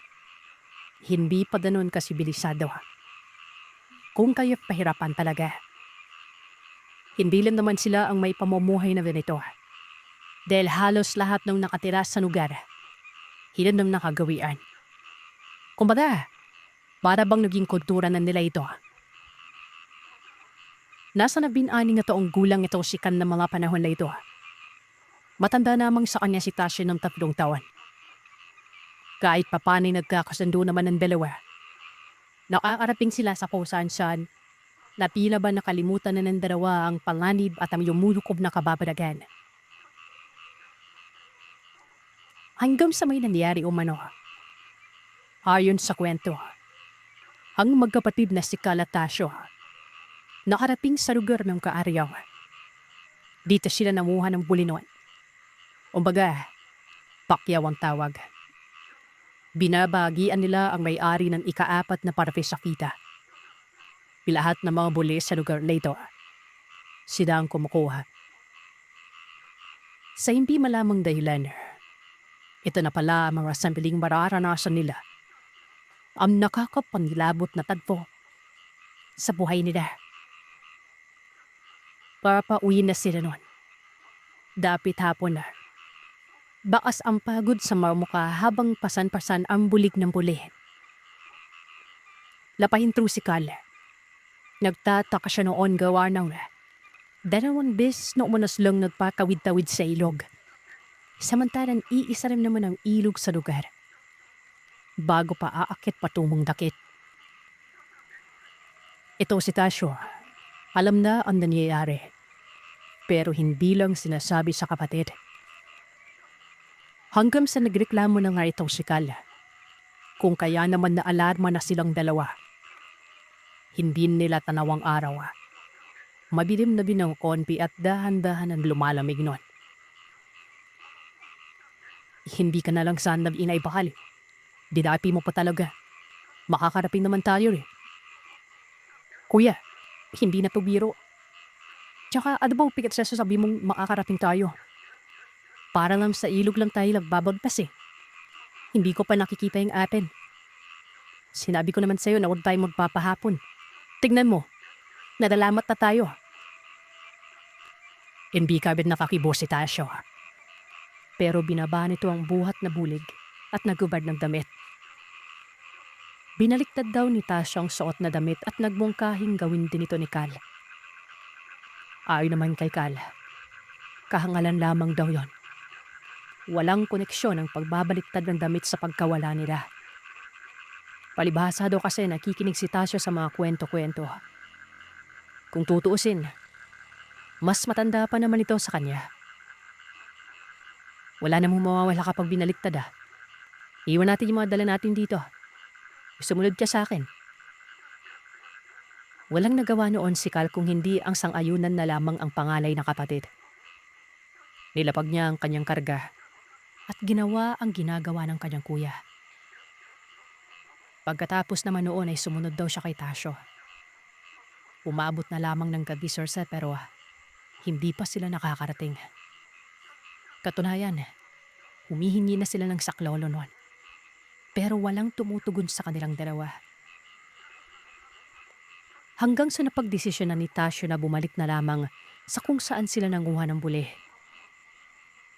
Hindi pa ganun kasibilisado. Kung kayo pahirapan talaga. Hindi lang naman sila ang may pamumuhay na ganito. Dahil halos lahat ng nakatira sa lugar, hilan ng nakagawian. Kumbaga, para bang naging kultura na nila ito. Nasa 14 na taong gulang ito si Kan ng mga panahon na ito. Matanda namang sa kanya si Tasha ng 3 taon. Kahit papanay nagkakasundo naman ng dalawa, nakakarating sila sa kung-saan na tila ba nakalimutan na ng dalawa ang panganib at ang yumulukob na kababalagan. Hanggang sa may nangyari umano. Ayon sa kwento, Ang magkapatid na si Cal at Tasyo nakarating sa lugar ng kaaryaw. Dito sila nanguha ng bulinoan. Umbaga, pakyaw ang tawag. Binabagian nila ang may-ari ng ika-4 na parve sa kita. Lahat ng mga buli sa lugar na ito, sila ang kumukuha. Sa hindi malamang dahilan, ito na pala ang mga sampiling mararanasan nila. Ang nakakapanilabot na tagpo sa buhay nila. Papauwi na sila nun. Dapit hapon na. Bakas ang pagod sa marmuka habang pasan-pasan ang bulig ng buli. Lapahintro si Cal. Nagtataka siya noon gawa ng 2 beses na umanos lang nagpakawid-tawid sa ilog. Samantalang iisa rin naman ang ilog sa lugar. Bago pa aakit patungong dakit. Ito si Tasyo. Alam na ang nangyayari. Pero hindi lang sinasabi sa kapatid. Hanggang sa nagreklamo na nga itong si Cal. Kung kaya naman naalarma na silang dalawa. Hindi nila tanawang araw. Mabilim na binang konpi at dahan-dahan ang lumalamig nun. Hindi ka na lang sana inaibakal. Didapi mo pa talaga. Makakarapin naman tayo eh. Kuya, hindi na to biro. Tsaka ano bang pikit sa sasabi mong makakarating tayo? Para lang sa ilog lang tayo nagbabagtas eh. Hindi ko pa nakikita yung atin. Sinabi ko naman sa'yo na huwag tayo magpapahapon. Tignan mo, nadalamat na tayo. Hindi kabit nakakibo si Tasyo. Pero binaba nito ang buhat na bulig at nagubad ng damit. Binaliktad daw ni Tasyo ang suot na damit at nagmungkahing gawin din ito ni Cal. Ayon naman kay Cal, kahangalan lamang daw yon. Walang koneksyon ang pagbabaliktad ng damit sa pagkawala nila. Palibhasa daw kasi nakikinig si Tasyo sa mga kwento-kwento. Kung tutuusin, mas matanda pa naman ito sa kanya. Wala namang mawawala kapag binaliktad ah. Iwan natin yung mga dala natin dito. Sumunod ka sa akin. Walang nagawa noon si Cal kung hindi ang sang-ayunan na lamang ang pangalay ng kapatid. Nilapag niya ang kanyang karga at ginawa ang ginagawa ng kanyang kuya. Pagkatapos naman noon ay sumunod daw siya kay Tasyo. Umabot na lamang ng gabi Sir pero hindi pa sila nakakarating. Katunayan, humihingi na sila ng saklolo noon. Pero walang tumutugon sa kanilang dalawa. Hanggang sa napagdesisyon na ni Tasyo na bumalik na lamang sa kung saan sila nanguha ng buli.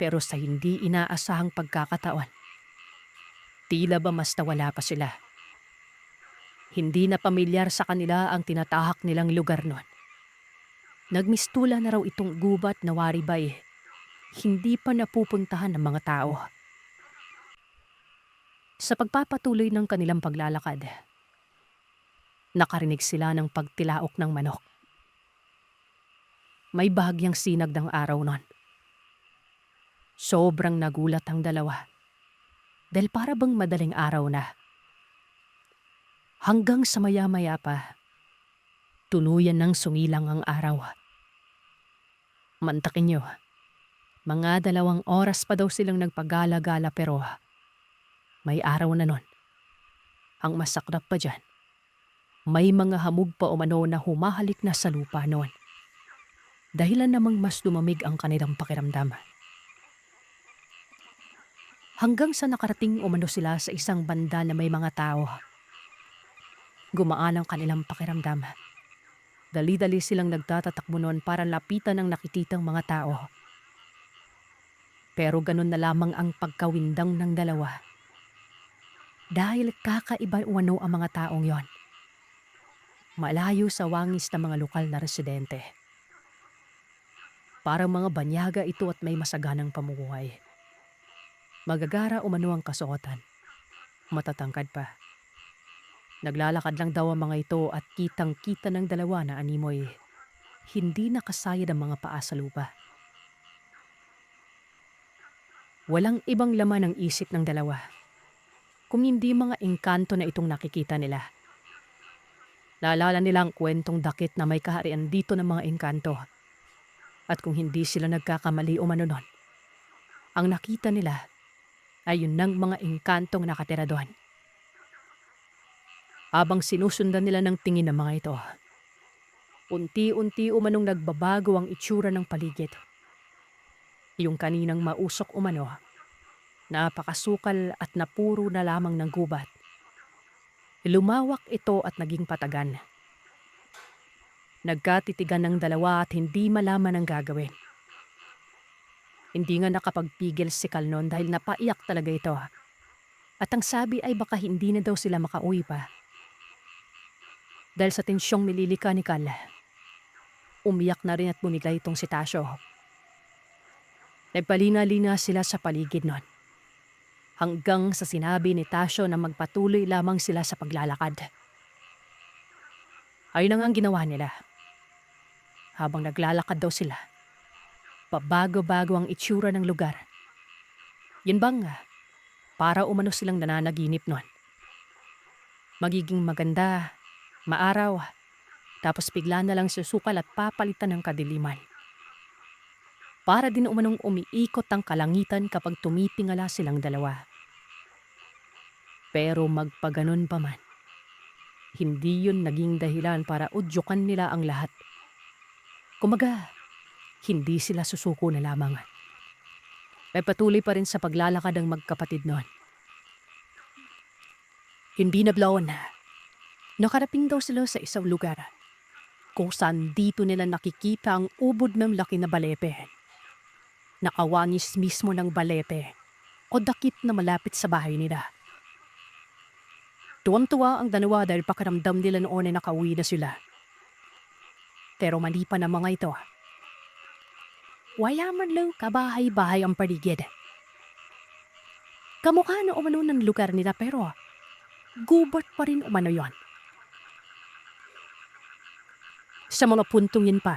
Pero sa hindi inaasahang pagkakataon, tila ba mas nawala pa sila. Hindi na pamilyar sa kanila ang tinatahak nilang lugar noon. Nagmistula na raw itong gubat na waribay, hindi pa napupuntahan ng mga tao. Sa pagpapatuloy ng kanilang paglalakad, nakarinig sila ng pagtilaok ng manok. May bahagyang sinag ng araw noon. Sobrang nagulat ang dalawa dahil para bang madaling araw na. Hanggang sa maya-maya pa, tuluyan ng sumilang ang araw. Mantakin nyo, mga 2 oras pa daw silang nagpagala-gala pero may araw na nun. Ang masaklap pa dyan, may mga hamog pa umano na humahalik na sa lupa noon. Dahilan namang mas lumamig ang kanilang pakiramdam. Hanggang sa nakarating umano sila sa isang banda na may mga tao. Gumaan ang kanilang pakiramdam. Dali-dali silang nagtatatakbo noon para lapitan ang nakikitang mga tao. Pero ganun na lamang ang pagkawindang ng dalawa. Dahil kakaiba umano ang mga taong yon. Malayo sa wangis ng mga lokal na residente. Parang mga banyaga ito at may masaganang pamumuhay. Magagara umano ang kasuotan. Matatangkad pa. Naglalakad lang daw ang mga ito at kitang-kita ng dalawa na animoy. Hindi nakasayad ang mga paa sa lupa. Walang ibang laman ang isip ng dalawa. Kung hindi mga engkanto na itong nakikita nila. Naalala nila ang kwentong dakit na may kaharian dito ng mga engkanto. At kung hindi sila nagkakamali umano nun, ang nakita nila ay yun ng mga engkantong nakatira doon. Habang sinusundan nila ng tingin ng mga ito, unti-unti umanong nagbabago ang itsura ng paligid. Yung kaninang mausok umano, napakasukal at napuro na lamang ng gubat. Lumawak ito at naging patagan. Nagkatitigan ng dalawa at hindi malaman ang gagawin. Hindi nga nakapagpigil si Cal noon dahil napaiyak talaga ito. At ang sabi ay baka hindi na daw sila makauwi pa. Dahil sa tensyong nililika ni Cal, umiyak na rin at bumigay itong si Tasyo. Nagpalina-lina sila sa paligid noon. Hanggang sa sinabi ni Tasyo na magpatuloy lamang sila sa paglalakad. Ayun ang ginawa nila. Habang naglalakad daw sila, pabago-bago ang itsura ng lugar. Yun bang para umano silang nananaginip noon. Magiging maganda, maaraw, tapos bigla na lang susukal at papalitan ng kadiliman. Para din umanong umiikot ang kalangitan kapag tumitingala silang dalawa. Pero magpaganon pa man, hindi yun naging dahilan para udyukan nila ang lahat. Kumaga, hindi sila susuko na lamang. May patuloy pa rin sa paglalakad ang magkapatid noon. Hindi nablawan na. Nakarating daw sila sa isang lugar kung saan dito nila nakikita ang ubod ng laki na balepe. Nakawangis mismo ng balepe o dakip na malapit sa bahay nila. Tuwang-tuwa ang dalawa dahil pakiramdam nila noon ay nakauwi na sila. Pero mali pa ng mga ito. Wala man lang kabahay-bahay ang paligid. Kamukha na umano ng lugar nila pero gubat pa rin umano yon. Sa mga puntong yun pa,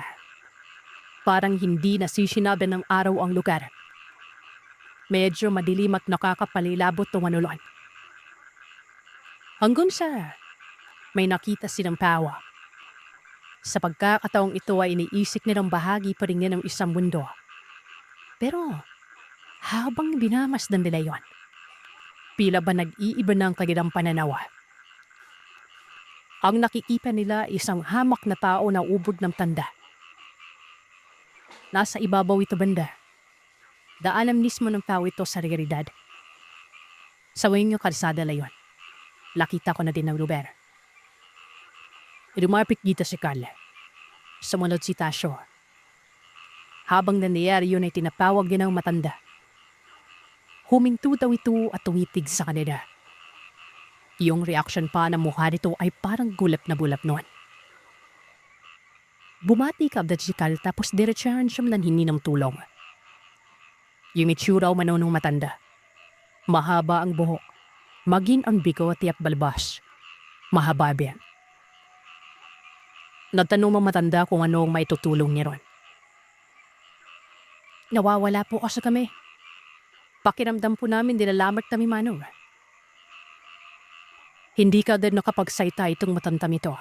parang hindi nasisinabi ng araw ang lugar. Medyo madilim at nakakapalilabot umano lon. Hanggang sa may nakita silang pawa. Sa pagkakataong ito ay iniisip nilang bahagi pa rin yan ng isang mundo. Pero habang binamasdan nila yon, pila ba nag-iiba na ang kanilang pananaw? Ang nakikita nila isang hamak na tao na ubod ng tanda. Nasa ibabaw ito banda. Daanan mismo ng tao ito sa realidad. Sa wing yung kalsada na yon, nakita ko na din ang lugar. Lumapit dito si Carl. Sumunod si Tasyo. Habang nangyayari yun ay tinapawag din ang matanda. Huminto daw ito at tumitig sa kanila. Yung reaksyon pa ng mukha nito ay parang gulap na bulap noon. Bumati ka si Carl tapos diretsahan siya nanhingi ng tulong. Yung itsura o manonong matanda. Mahaba ang buhok. Maging ang bigote at balbas. Mahaba din. Nagtanong ang matanda kung ano ang maitutulong niya ron. Nawawala po kasi kami. Pakiramdam po namin nilalamat kami manong. Hindi ka din nakapagsaita itong matandang ito.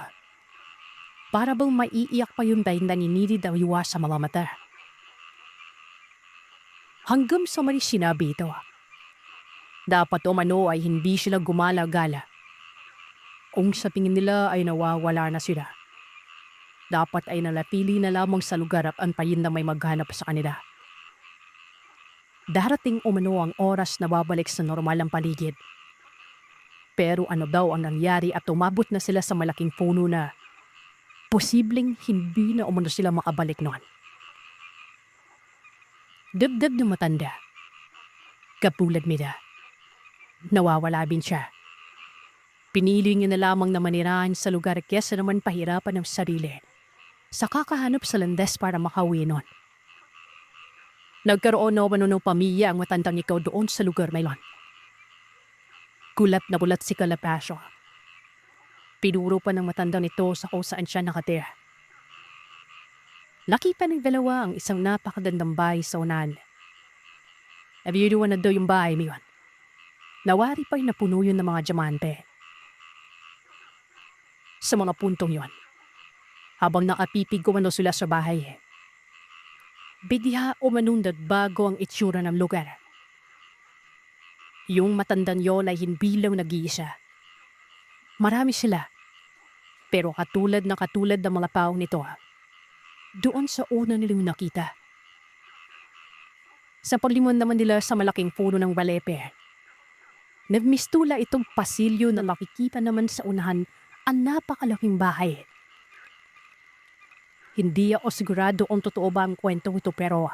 Para bang maiiyak pa yung dahil naninilid ang yuwa sa mga mata. Hanggang sa mali sinabi ito. Dapat umano ay hindi sila gumala-gala. Kung sa tingin nila ay nawawala na sila. Dapat ay nalapili na lamang sa lugar at antayin na may maghanap sa kanila. Darating umano ang oras na babalik sa normal ang paligid. Pero ano daw ang nangyari at umabot na sila sa malaking puno na posibleng hindi na umano sila makabalik noon. Dagdag ng matanda. Kapulad nila. Nawawala din siya. Pinili niya na lamang na manirahan sa lugar kesa naman pahirapan ng sarili sa kakahanap sa landas para makauwi noon. Nagkaroon na ng pamilya ang matandang ikaw doon sa lugar na ilan. Gulat na gulat si Calapasio. Pinuro pa ng matandang ito sa kung saan siya nakatira. Nakita ng dalawa ang isang napakagandang bahay sa unahan. Nabiruan na daw yung bahay niyon. Nawari pa'y napuno yun ng mga diamante. sa mga puntong yon. Habang nakapipig umano sila sa bahay, bigla umanong nagbago ang itsura ng lugar. Yung matandang yon ay hindi lang nag-iisa. Marami sila, pero katulad ng mga paong nito, doon sa una nilang nakita. Sa paglingon naman nila sa malaking puno ng balepe, nagmistula itong pasilyo na makikita naman sa unahan ang napakalaking bahay. Hindi ako sigurado kung totoo ba ang kwentong ito pero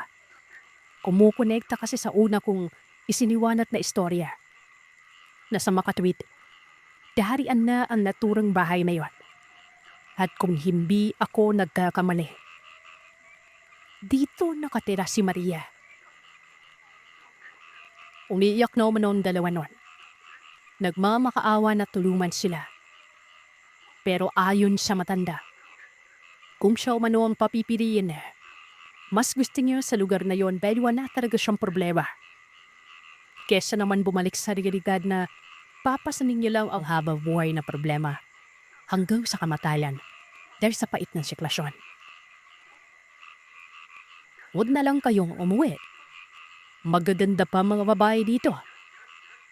kumukonekta kasi sa una kong isiniwanat na istorya na sa makatwid, daharian na ang naturang bahay na yon. At kung hindi ako nagkakamali, dito nakatira si Maria. Umiiyak na umano ang dalawa nun. Nagmamakaawa na tulungan sila. Pero ayon sa matanda, kung siya umano ang papipiliin, mas gusto niya sa lugar na yon dahil wala talaga siyang problema. Kesa naman bumalik sa realidad na papasanin niya lang ang habang buhay na problema hanggang sa kamatayan dahil sa pait ng sitwasyon. Huwag na lang kayong umuwi. Magaganda pa mga babae dito.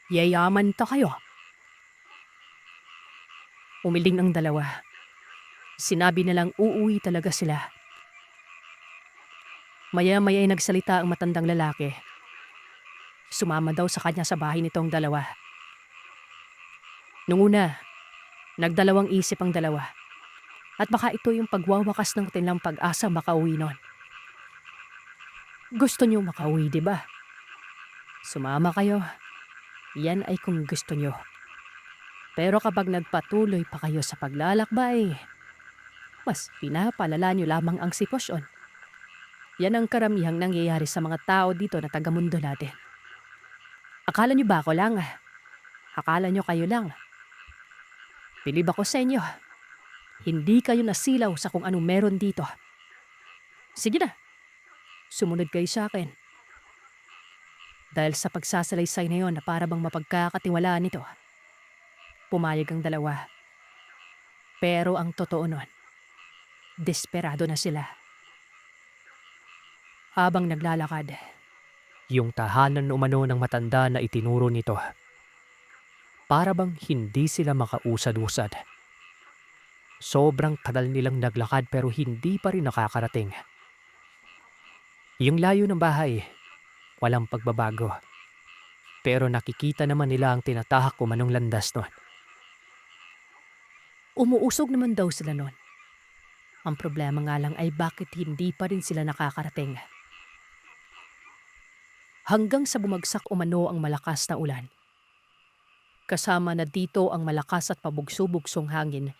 Yayaman ta kayo. Umiling ang dalawa. Sinabi nilang uuwi talaga sila. Maya-maya ay nagsalita ang matandang lalaki. Sumama daw sa kanya sa bahay nitong dalawa. Nung una, nagdalawang isip ang dalawa. At baka ito yung pagwawakas ng kanilang pag-asa makauwi nun. Gusto niyo makauwi, di ba? Sumama kayo. Yan ay kung gusto niyo. Pero kapag nagpatuloy pa kayo sa paglalakbay, mas pinapalala niyo lamang ang sitwasyon. Yan ang karamihang nangyayari sa mga tao dito na taga-mundo natin. Akala niyo ba ako lang? Akala niyo kayo lang? Bilib ako sa inyo. Hindi kayo nasilaw sa kung anong meron dito. Sige na. Sumunod kayo sa akin. Dahil sa pagsasalaysay na yon na para bang mapagkakatiwalaan nito, pumayag ang dalawa. Pero ang totoo nun, desperado na sila. Habang naglalakad, Yung tahanan umano ng matanda na itinuro nito, para bang hindi sila makausad-usad. Sobrang tagal nilang naglakad pero hindi pa rin nakakarating. Yung layo ng bahay, walang pagbabago. Pero nakikita naman nila ang tinatahak umanong landas nun. umuusog naman daw sila nun. Ang problema nga lang ay bakit hindi pa rin sila nakakarating. Hanggang sa bumagsak umano ang malakas na ulan. Kasama na dito ang malakas at pabugso-bugsong hangin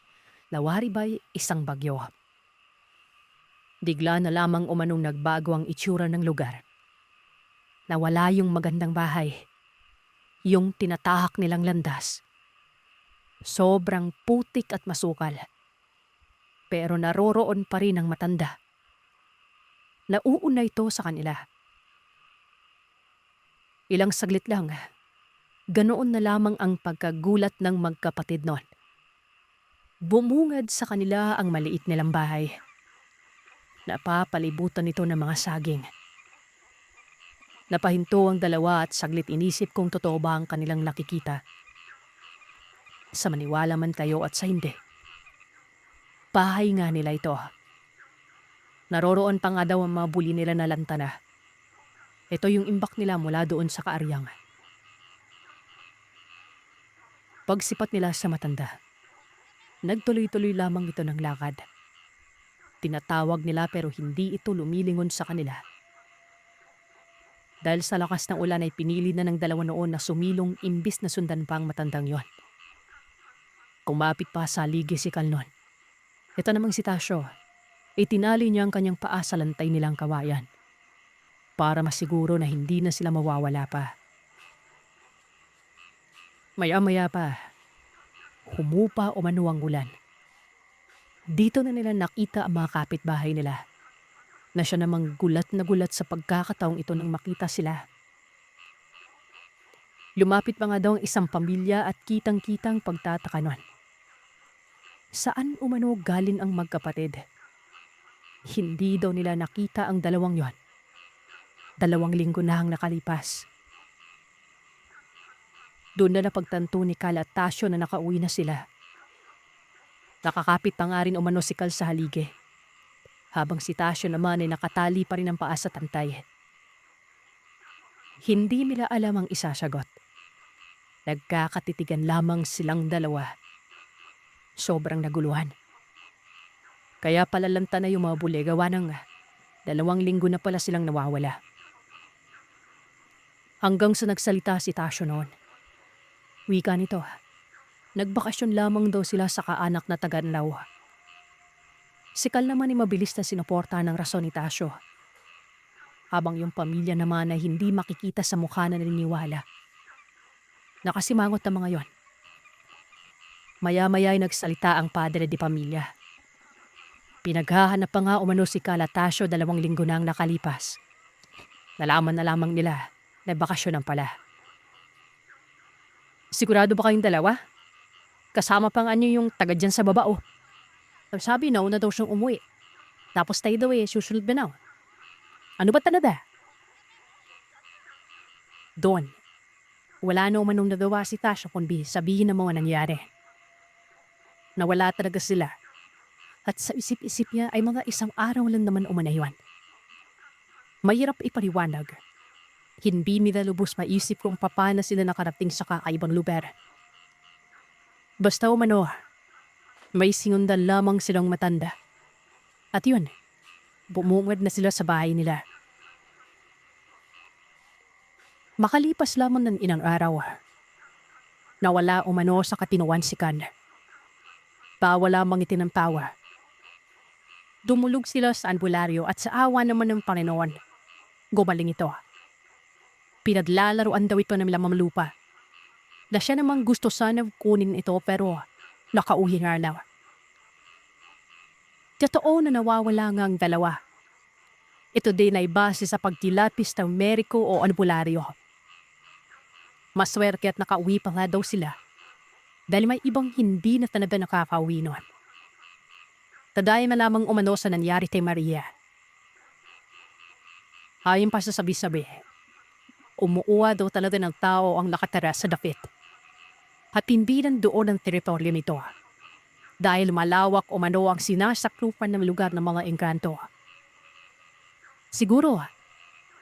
na waribay isang bagyo. Bigla na lamang umanong nagbago ang itsura ng lugar. Nawala yung magandang bahay. Yung tinatahak nilang landas. Sobrang putik at masukal. Pero naroroon pa rin ang matanda. Nauuna ito sa kanila. Ilang saglit lang, ganoon na lamang ang pagkagulat ng magkapatid nun. Bumungad sa kanila ang maliit nilang bahay. Napapalibutan nito ng mga saging. Napahinto ang dalawa at saglit inisip kung totoo ba ang kanilang nakikita. Sa maniwala man kayo at sa hindi. Bahay nga nila ito. Naroroon pa nga daw ang mga buli nila na lantana. Ito yung imbak nila mula doon sa kaariang. Pagsipat nila sa matanda, nagtuloy-tuloy lamang ito ng lakad. Tinatawag nila pero hindi ito lumilingon sa kanila. Dahil sa lakas ng ulan ay pinili na ng dalawa noon na sumilong imbis na sundan pa ang matandang yon. Kumapit pa sa ligi si Kalnon. Ito namang si Tasyo, itinali niya ang kanyang paa sa lantay nilang kawayan para masiguro na hindi na sila mawawala pa. Maya-maya pa, humupa umano ang ulan. Dito na nila nakita ang mga kapitbahay nila na siya namang gulat na gulat sa pagkakataong ito nang makita sila. Lumapit pa nga daw ang isang pamilya at kitang-kitang pagtataka nun. Saan umano galing ang magkapatid? Hindi daw nila nakita ang dalawang yon. 2 linggo na ang nakalipas. Doon na napagtanto ni Cal at Tasyo na nakauwi na sila. Nakakapit pa nga rin umano si Cal sa haligi. Habang si Tasyo naman ay nakatali pa rin ang paa sa tantay. Hindi nila alam ang isasagot. Nagkakatitigan lamang silang dalawa. Sobrang naguluhan. Kaya palalanta na yung mga bule gawa ng 2 linggo na pala silang nawawala. Hanggang sa nagsalita si Tasyo noon. Wika nito, nagbakasyon lamang daw sila sa kaanak na taga-Anlaw. Si Cal naman ay mabilis na sinuporta ng rason ni Tasyo. Habang yung pamilya naman ay hindi makikita sa mukha na naniniwala. Nakasimangot ang mga yon. Maya-maya ay nagsalita ang padre di pamilya. Pinaghahanap pa nga umano si Cal at Tasyo 2 linggo na ang nakalipas. Nalaman na lamang nila na bakasyon pala. Sigurado ba kayong dalawa? Kasama pa nga niyo yung taga dyan sa baba oh. Sabi na una daw siyang umuwi. Tapos tayo daw susunod ba na? Ano ba tanada? Doon. Wala na umanong nagawa si Tasyo kundi sabihin ng mga nangyari. Nawala talaga sila. At sa isip-isip niya ay mga 1 araw lang naman umanayon. Mahirap ipaliwanag. Hindi nila lubos maisip kung paano sila nakarating sa kakaibang lugar. Basta umano, may sinundan lamang silang matanda. At yun, bumungad na sila sa bahay nila. Makalipas lamang ng ilang araw, nawala umano sa katinuan si Cal. Bawa lamang itinampawa. Dumulog sila sa albularyo at sa awa naman ng Panginoon, gumaling ito. Pinaglalaroan daw ito ng lamang-lupa. Na siya namang gusto sana kunin ito pero nakauwi nga daw. Totoo na nawawala nga ang dalawa. Ito din ay base sa pagtilapis ng meriko o albularyo. Maswerte at nakauwi pa nga daw sila dahil may ibang hindi na talaga nakakauwi noon. Tadaya na lamang umano sa nangyari kay Maria. Ayon pa sa sabi-sabi, umuuwa daw talaga ng tao ang nakatira sa dapit. At hindi nandoon ang teritoryo nito dahil malawak umano ang sinasaklupan ng lugar ng mga engkanto. Siguro,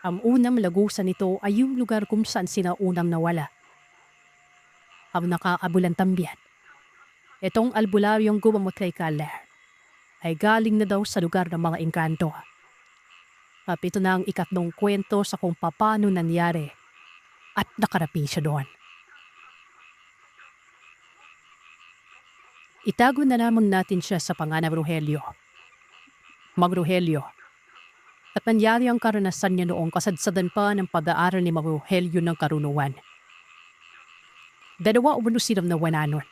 ang unang lagusan nito ay yung lugar kung saan sila unang nawala. Ang nakakabulantambian, itong albularyong gumamot kay Cal ay galing na daw sa lugar ng mga engkanto. At ito na ang 3 kwento sa kung paano nangyari at nakarating siya doon. Itago na lamang natin siya sa pangalan Rogelio. Mang Rogelio. At nangyari ang karanasan niya noong kasadsadan pa ng pag-aaral ni Mang Rogelio ng karunungan. 2 umano silang nawala nun.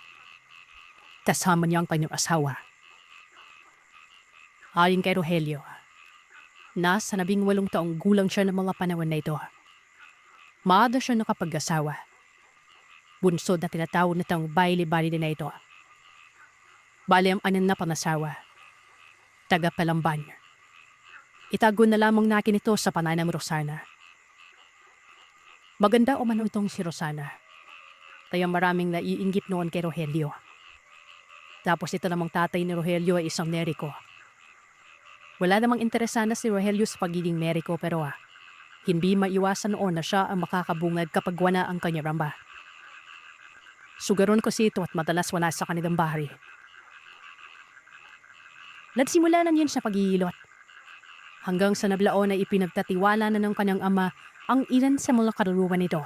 Kasama niya ang kanyang asawa. Ayon kay Rogelio, nasa 18 taong gulang siya ng mga panahon na ito. Maaga siya nakapag-asawa. Bunsod na tinatawag na tang baile-baile na ito. Bali ang anan na pangasawa. Taga Palamban. Itago na lamang natin ito sa pananang Rosana. Maganda umano itong si Rosana. Kaya maraming naiinggit noon kay Rogelio. Tapos ito namang tatay ni Rogelio ay isang meriko. Wala namang interesana si Rogelio sa pagiging meriko pero hindi maiwasan noon na siya ang makakabungad kapag wala ang kanyang ramba. Sugaron ko si ito at madalas wala sa kanilang bahay. Nagsimula na yun sa paghihilot. Hanggang sa nablaon ay ipinagtatiwala na ng kanyang ama ang ilan sa mga karunungan nito.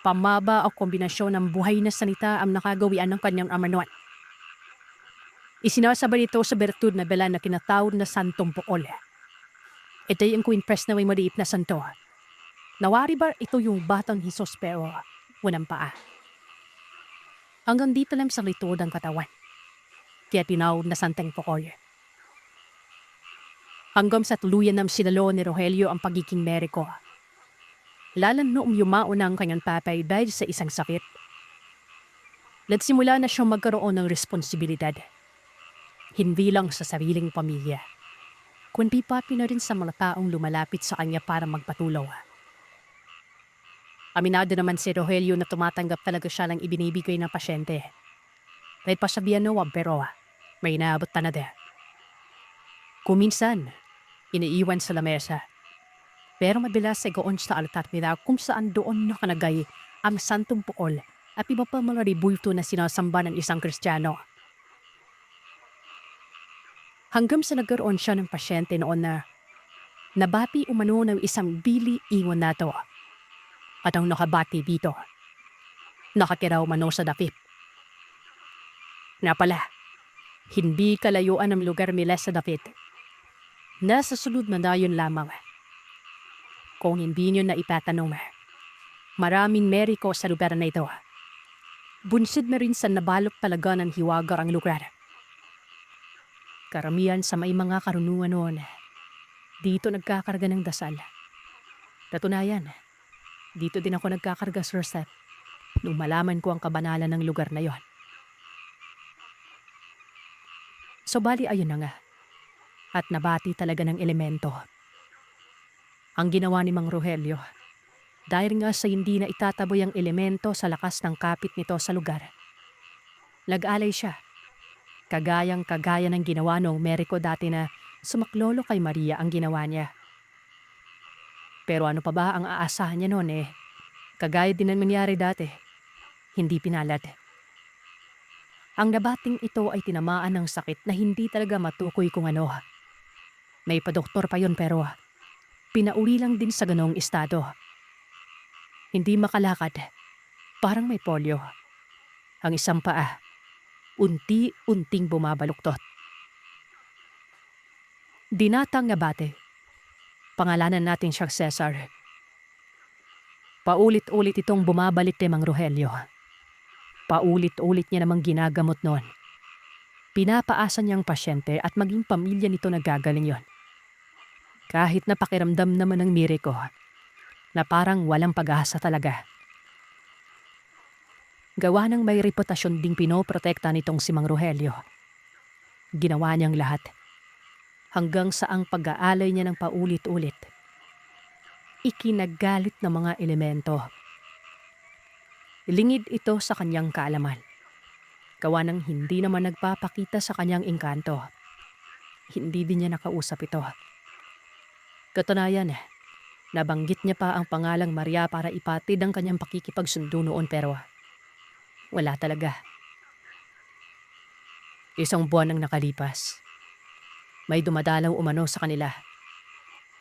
Pamaba o kombinasyon ng buhay na salita ang nakagawian ng kanyang ama noon. Isinasabay ito sa bertud na bela na kinatawag na Santong Pool. Ito yung Queen Press na may maliit na santo. Nawari ba ito yung batang Hesus pero walang paa. Hanggang dito lang sa litod ang katawan. Kaya tinawag na Santong Pool. Hanggang sa tuluyan ng sinalo ni Rogelio ang pagiging meriko. Lalan noong yumao na ang kanyang papay dahil sa isang sakit. Nagsimula na siyang magkaroon ng responsibilidad. Hindi lang sa sariling pamilya, kundi pati na rin sa mga taong lumalapit sa kanya para magpatulaw. Aminado naman si Rogelio na tumatanggap talaga siya ng ibinibigay ng pasyente. Kahit pa sabihan no, pero may inaabot na din. Kuminsan, iniiwan sa lamesa. Pero madalas ay goon sa altar nila kung saan doon nakalagay ang santong puol at iba pa mga ribulto na sinasamba ng isang Kristiyano. Hanggang sa nagkaroon siya ng pasyente noon na nabati umano ng isang bili ingon nato. At ang nakabati dito, nakatira umano sa dapit. Nga pala, hindi kalayuan ang lugar nila sa dapit. Nasa sunod na dayon lamang. Kung hindi nyo na itatanong, maraming meriko sa lugar na ito. Bunsid na rin sa nabalok talaga ng hiwagar ang lugar. Karamihan sa may mga karunungan noon, dito nagkakarga ng dasal. Katunayan, dito din ako nagkakarga, Sir Seth, nung malaman ko ang kabanalan ng lugar na yon. So bali ayun na nga, at nabati talaga ng elemento. Ang ginawa ni Mang Rogelio, dahil nga sa hindi na itataboy ang elemento sa lakas ng kapit nito sa lugar. Nag-alay siya, kagaya ng ginawa nung Merico dati na sumaklolo kay Maria ang ginawa niya. Pero ano pa ba ang aasahan niya noon kagaya din ang nangyari dati, hindi pinalad. Ang nabating ito ay tinamaan ng sakit na hindi talaga matukoy kung ano. May padoktor pa yon pero pinauli lang din sa ganong estado. Hindi makalakad, parang may polio. Ang isang paa, unti-unting bumabaluktot. Dinatang Abate, pangalanan natin siya Cesar. Paulit-ulit itong bumabalik kay Mang Rogelio. Paulit-ulit niya namang ginagamot noon. Pinapaasa niyang pasyente at maging pamilya nito nagagaling yon. Kahit napakiramdam naman ng miriko, na parang walang pag-asa talaga. Gawa ng may reputasyon ding pinoprotekta nitong si Mang Rogelio. Ginawa niyang lahat. Hanggang sa ang pag-aalay niya ng paulit-ulit. Ikinagalit ng mga elemento. Lingid ito sa kanyang kaalaman. Gawa ng hindi naman nagpapakita sa kanyang engkanto. Hindi din niya nakausap ito. Katunayan, nabanggit niya pa ang pangalang Maria para ipatid ang kanyang pakikipagsundo noon pero wala talaga. Isang buwan ang nakalipas. May dumadalaw umano sa kanila.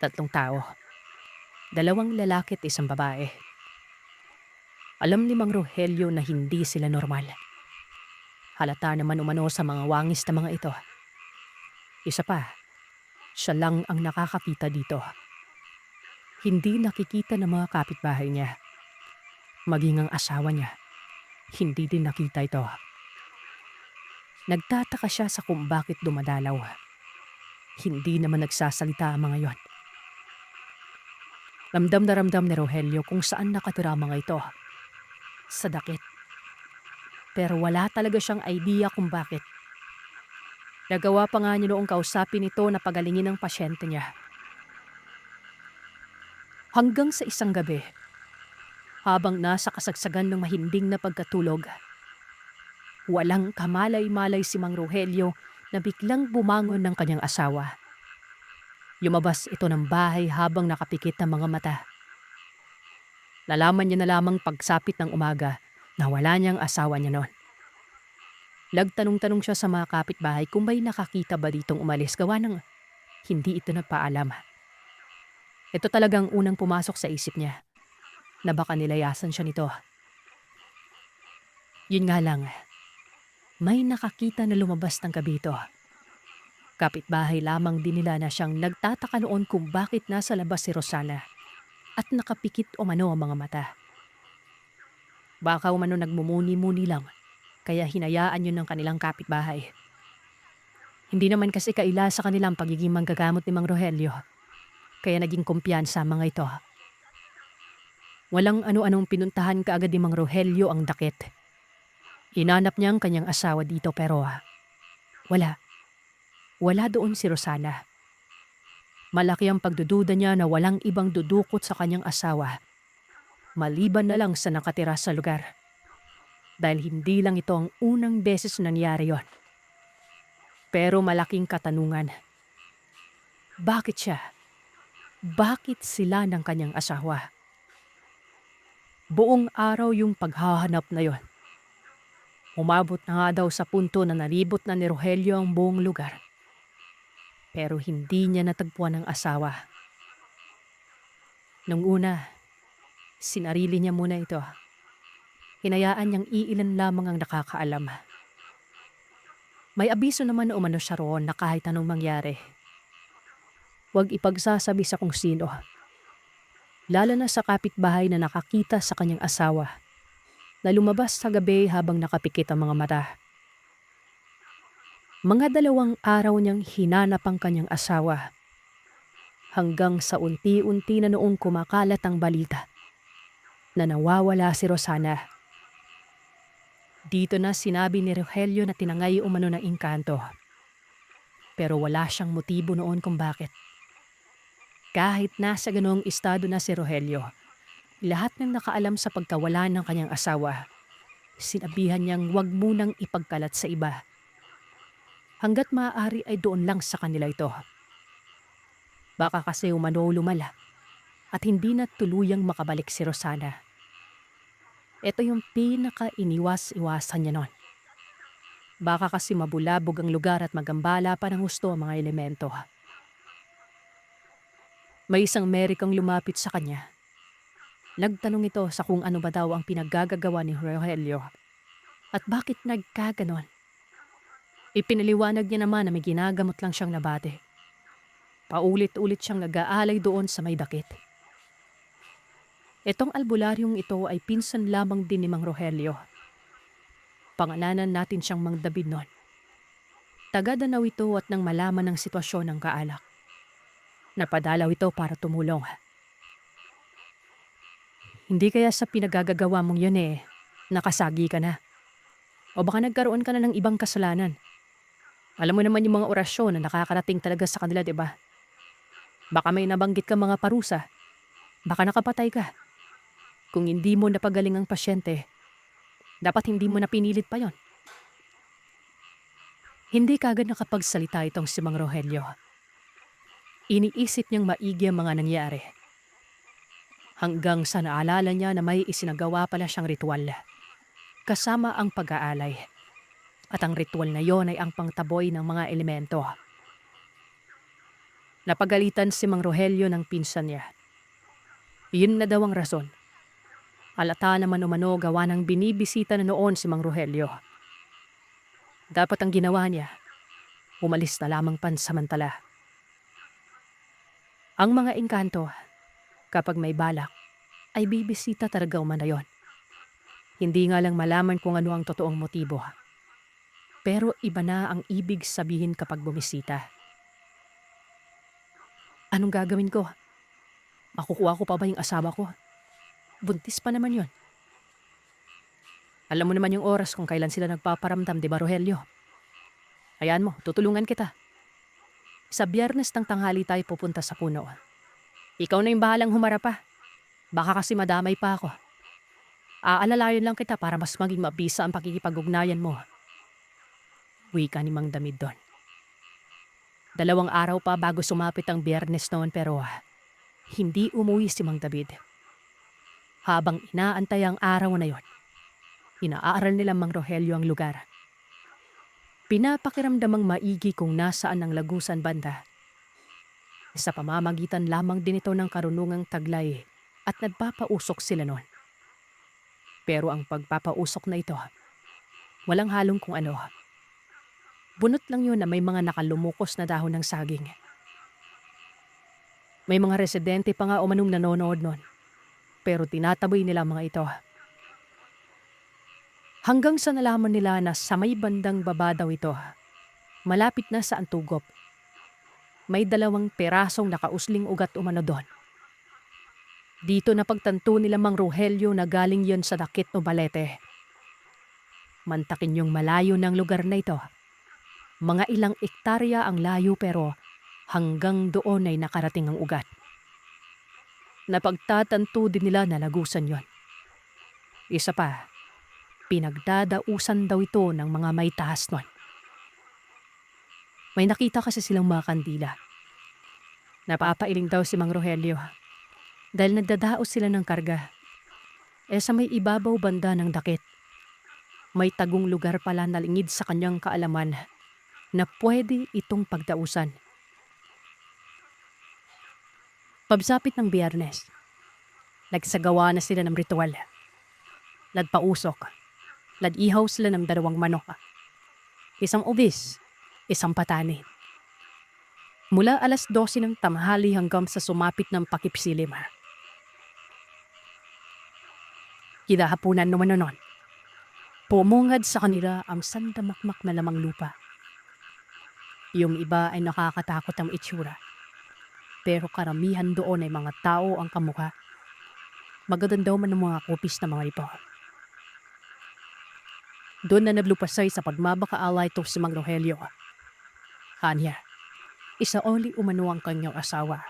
3 tao. 2 lalaki at 1 babae. Alam ni Mang Rogelio na hindi sila normal. Halata naman umano sa mga wangis na mga ito. Isa pa, siya lang ang nakakakita dito. Hindi nakikita ng mga kapitbahay niya. Maging ang asawa niya, hindi din nakita ito. Nagtataka siya sa kung bakit dumadalaw. Hindi naman nagsasalita ang mga yon. Ramdam na ramdam ni Rogelio kung saan nakatira ang mga ito. Sa dakit. Pero wala talaga siyang idea kung bakit. Nagawa pa nga niya noong kausapin ito na pagalingin ng pasyente niya. Hanggang sa isang gabi, habang nasa kasagsagan ng mahinding na pagkatulog, walang kamalay-malay si Mang Rogelio na biglang bumangon ng kanyang asawa. Lumabas ito ng bahay habang nakapikit ng mga mata. Nalaman niya na lamang pagsapit ng umaga na wala niyang asawa niya noon. Nagtanong-tanong siya sa mga kapitbahay kung may nakakita ba ditong umalis gawa ng hindi ito nagpaalam. Ito talagang unang pumasok sa isip niya na baka nilayasan siya nito. Yun nga lang, may nakakita na lumabas ng gabi ito. Kapitbahay lamang din nila na siyang nagtataka noon kung bakit nasa labas si Rosana at nakapikit umano ang mga mata. Baka umano nagmumuni-muni lang kaya hinayaan yun ng kanilang kapitbahay. Hindi naman kasi kaila sa kanilang pagiging manggagamot ni Mang Rogelio kaya naging kumpiyansa ang mga ito. Walang ano-anong pinuntahan kaagad ni Mang Rogelio ang dakit. Hinanap niya ang kanyang asawa dito pero wala. Wala doon si Rosana. Malaki ang pagdududa niya na walang ibang dudukot sa kanyang asawa maliban na lang sa nakatira sa lugar. Dahil hindi lang ito ang unang beses nangyari yon. Pero malaking katanungan. Bakit siya? Bakit sila ng kanyang asawa? Buong araw yung paghahanap na yon. Umabot na nga daw sa punto na nalibot na ni Rogelio ang buong lugar. Pero hindi niya natagpuan ang asawa. Nung una, sinarili niya muna ito. Hinayaan niyang iilan lamang ang nakakaalam. May abiso naman na umano siya roon na kahit anong mangyari, huwag ipagsasabi sa kung sino. Lalo na sa kapitbahay na nakakita sa kanyang asawa na lumabas sa gabi habang nakapikit ang mga mata. Mga 2 araw niyang hinanap ang kanyang asawa hanggang sa unti-unti na noong kumakalat ang balita na nawawala si Rosana. Dito na sinabi ni Rogelio na tinangay umano ng engkanto. Pero wala siyang motibo noon kung bakit. Kahit nasa ganoong estado na si Rogelio, lahat ng nakaalam sa pagkawala ng kanyang asawa, sinabihan niyang huwag munang ipagkalat sa iba. Hanggat maaari ay doon lang sa kanila ito. Baka kasi umano lumala at hindi na tuluyang makabalik si Rosana. Ito yung pinaka-iniwas-iwasan niya noon. Baka kasi mabulabog ang lugar at magambala pa ng husto ang mga elemento. May isang Amerikang lumapit sa kanya. Nagtanong ito sa kung ano ba daw ang pinaggagawa ni Rogelio at bakit nagkaganon. Ipinaliwanag niya naman na may ginagamot lang siyang nabate. Paulit-ulit siyang nag-aalay doon sa may dakit. Itong albularyong ito ay pinsan lamang din ni Mang Rogelio. Pangalanan natin siyang Mang David noon. Taga-Danau ito at nang malaman ng sitwasyon ng kaalak, napadalaw ito para tumulong. Hindi kaya sa pinagagagawa mong yun nakasagi ka na. O baka nagkaroon ka na ng ibang kasalanan. Alam mo naman yung mga orasyon na nakakarating talaga sa kanila, di ba? Baka may nabanggit ka mga parusa. Baka nakapatay ka. Kung hindi mo napagaling ang pasyente, dapat hindi mo na pinilit pa yon. Hindi kagad nakapagsalita itong si Mang Rogelio. Iniisip niyang maigi ang mga nangyari. Hanggang sa naalala niya na may isinagawa pala siyang ritual. Kasama ang pag-aalay. At ang ritual na yon ay ang pangtaboy ng mga elemento. Napagalitan si Mang Rogelio ng pinsan niya. Yun na daw ang rason. Halata naman umano gawa ng binibisita na noon si Mang Rogelio. Dapat ang ginawa niya, umalis na lamang pansamantala. Ang mga engkanto, kapag may balak, ay bibisita talaga umano yon. Hindi nga lang malaman kung ano ang totoong motibo. Pero iba na ang ibig sabihin kapag bumisita. Anong gagawin ko? Makukuha ko pa ba yung asawa ko? Buntis pa naman yon. Alam mo naman yung oras kung kailan sila nagpaparamdam, di ba Rogelio? Ayan mo, tutulungan kita. Sa Biyernes ng tanghali tayo pupunta sa puno. Ikaw na yung bahalang humarap pa. Baka kasi madamay pa ako. Aalalayan lang kita para mas maging mabisa ang pakikipag-ugnayan mo. Wika ni Mang David doon. 2 araw pa bago sumapit ang Biyernes noon pero hindi umuwi si Mang David. Habang inaantay ang araw na yon, inaaral nila Mang Rogelio ang lugar. Pinapakiramdamang maigi kung nasaan ang lagusan banda. Sa pamamagitan lamang din ito ng karunungang taglay at nagpapausok sila noon. Pero ang pagpapausok na ito, walang halong kung ano. Bunot lang yun na may mga nakalumukos na dahon ng saging. May mga residente pa nga umanong nanonood noon. Pero tinataboy nila mga ito. Hanggang sa nalaman nila na sa may bandang baba daw ito, malapit na sa Antugop, may 2 perasong nakausling ugat umano doon. Dito napagtanto nila Mang Rogelio na galing yon sa dakit o balete. Mantakin yung malayo ng lugar na ito. Mga ilang ektarya ang layo pero hanggang doon ay nakarating ang ugat. Napagtatanto din nila na lagusan yon. Isa pa, pinagdadausan daw ito ng mga may taas nun. May nakita kasi silang mga kandila. Napapailing daw si Mang Rogelio dahil nagdadaos sila ng karga. Sa may ibabaw banda ng dakit, may tagong lugar pala na lingid sa kanyang kaalaman na pwede itong pagdausan. Pabsapit ng Biyernes, nagsagawa na sila ng ritual. Ladpausok, ladihaw sila ng 2 manok. Isang ubis, isang patani. Mula alas 12 ng tanghali hanggang sa sumapit ng pakipsilim. Kinahapunan naman noon, pumungad sa kanila ang sandamakmak na lamang lupa. Yung iba ay nakakatakot ang itsura. Pero karamihan doon ay mga tao ang kamukha. Magaganda man ng mga kupis na mga ito. Doon na naglupasay sa pagmabakaalay to si Mang Rogelio. Kanya, isa oli umano ang kanyang asawa.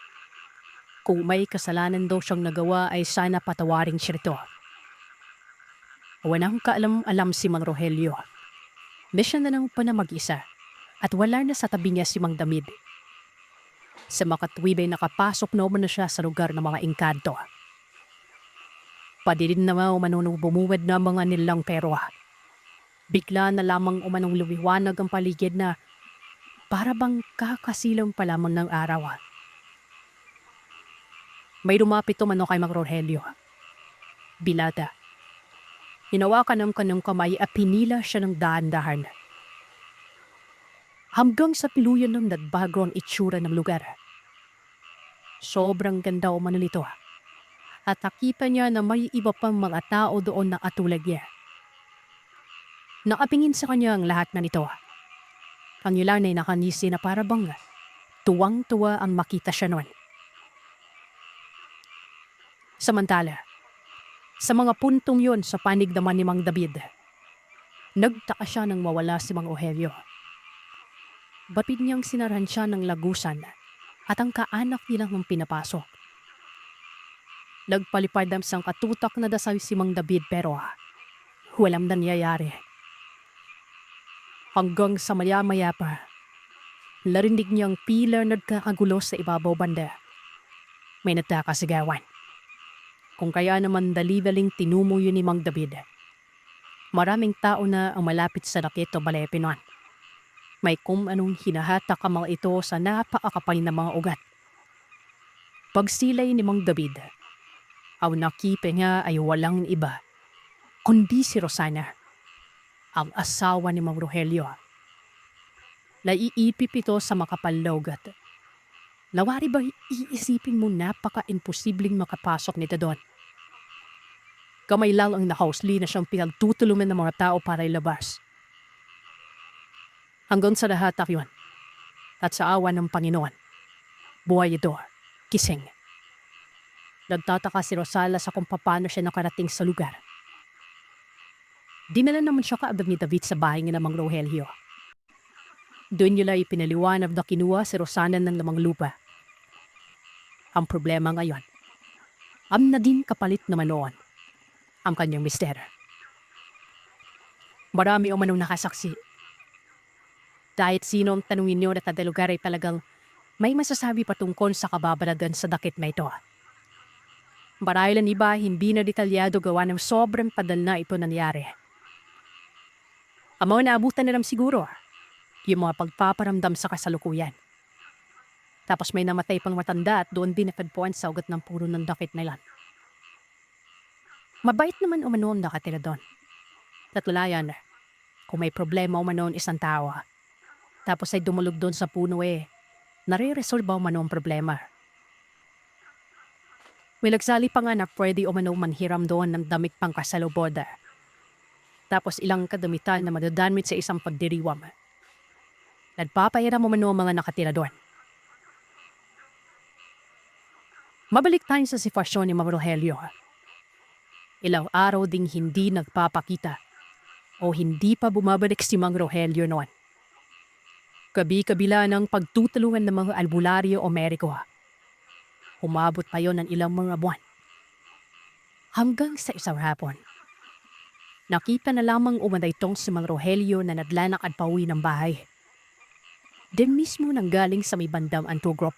Kung may kasalanan daw siyang nagawa ay sana patawarin siya ito. Walang kaalam-alam si Mang Rogelio. Mission na lang pa na mag-isa at wala na sa tabi niya si Mang Damid. Sa makatwibay nakapasok na umano siya sa lugar ng mga engkanto. Padilin naman umanong bumuwad na mga nilang pero bigla na lamang umanong lumiwanag ang paligid na para bang kakasilang pa lamang ng araw. May lumapit umano kay Mang Rogelio. Bilada. Hinawakan ng kanyang kamay at pinila siya ng dahan-dahan. Hanggang sa piluyan ng nagbago ang itsura ng lugar. Sobrang ganda umano nito. At nakita niya na may iba pang mga tao doon na katulad niya. Nakapingin sa kanya ang lahat na nito. Ang ilan ay nakanisi na para bang tuwang-tuwa ang makita siya noon. Samantala, sa mga puntong yon sa panig naman ni Mang David, nagtaka siya nang mawala si Mang Rogelio. Bapid niyang sinaran siya ng lagusan at ang kaanak nilang pinapasok. Nagpalipad ang isang katutak na dasal si Mang David pero walang nangyayari. Hanggang sa maya-maya pa, narinig niyang pilar nagkakagulo sa ibabaw banda. May nagkakasigawan. Kung kaya naman dali-daling tinumo yun ni Mang David. Maraming tao na ang malapit sa dakit o balepinon. May kung anong hinahatak ang mga ito sa napakakapal na mga ugat. Pagsilay ni Mang David, ang nakipe niya ay walang iba, kundi si Rosana, ang asawa ni Mang Rogelio. Naiipip ito sa makapal na ugat. Lawari ba iisipin mo napaka-imposibleng makapasok nito doon? Kamay lang ang nakausli na siyang pinagtutulungan ng mga tao para ilabas. Hanggang sa lahat yun, at sa awa ng Panginoon, buhay ito, kising. Nagtataka si Rosala sa kung paano siya nakarating sa lugar. Dinala naman siya kaagad ni David sa bahay ng Mang Rogelio. Doon nila ipinaliwanag na kinuha si Rosana ng lamang lupa. Ang problema ngayon, ang naging kapalit naman noon, ang kanyang mister. Marami o manong nakasaksi. Kahit sino ang tanungin niyo na kada lugar ay talagang may masasabi patungkol sa kababalagan sa dakit na ito. Marahil ang iba hindi na detalyado gawa ng sobrang padal na ito nangyari. Ang mga naabutan na lang siguro, yung mga pagpaparamdam sa kasalukuyan. Tapos may namatay pang matanda at doon din napadpuan sa ugat ng puro ng dakit na ilan. Mabait naman umano ang nakatira doon. Tatulayan, kung may problema umano ang isang tao, tapos ay dumulog doon sa puno nare-resolve umano ang problema. May nagsali pa nga na pwede umano manhiram doon ng damit pang kasaluboda. Tapos ilang kadamitan na madadamit sa isang pagdiriwam. Nagpapahiram umano ang mga nakatira doon. Mabalik tayo sa sitwasyon ni Mang Rogelio. Ilang araw ding hindi nagpapakita. o hindi pa bumabalik si Mang Rogelio noon. Kabi-kabila ng pagtutulungan ng mga albularyo o meriko. Umabot pa yon ng ilang mga buwan. Hanggang sa isang hapon, nakita na lamang umanay itong si Mang Rogelio na nadlanak at pauwi ng bahay. Din mismo nang galing sa may bandang Antugrup.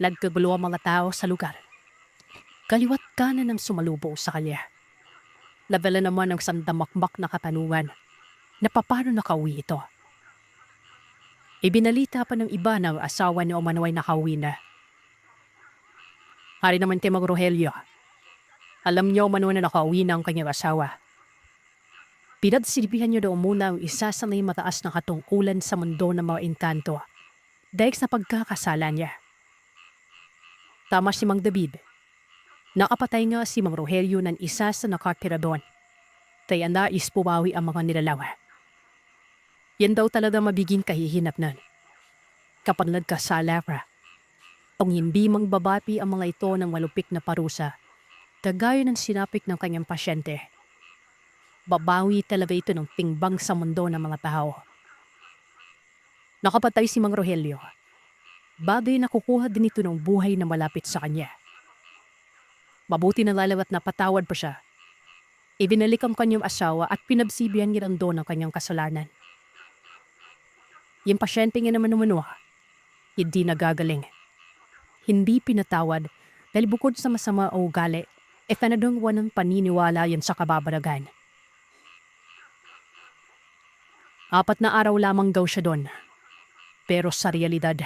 Nagkagulo ang mga tao sa lugar. Kaliwat kanan ang sumalubong sa kanya. Labala naman ang sandamakmak na katanungan na paano nakauwi ito. Ibinalita pa ng iba ng asawa ni Omanoy na nakauwi na. Hari naman kay Mang Rogelio. Alam niyo Omanoy na nakauwi na ang kanyang asawa. Pinagsilbihan niyo daw muna ang isa sa may mataas na katungkulan sa mundo ng mga engkanto dahil sa pagkakasala niya. Tama si Mang David. Nakapatay nga si Mang Rogelio ng isa sa nakatira doon. Kaya nais pumawi ang mga nilalawa. Yan daw talaga mabiging kahihinatnan. Kapag nagkasala pa, kung hindi mang babapi ang mga ito ng malupik na parusa, kagaya ng sinapik ng kanyang pasyente, babawi talaga ito ng tingbang sa mundo ng mga tao. Nakapatay si Mang Rogelio. Bagay na kukuha din ito ng buhay na malapit sa kanya. Mabuti na lalawat na patawad pa siya. Ibinalik ang kanyang asawa at pinabsibihan niya doon ang kanyang kasalanan. Yung pasyente niya naman hindi nagagaling. Hindi pinatawad dahil bukod sa masama o ugali, panadong walang paniniwala yan sa kababalagan. 4 na araw lamang daw siya doon. Pero sa realidad,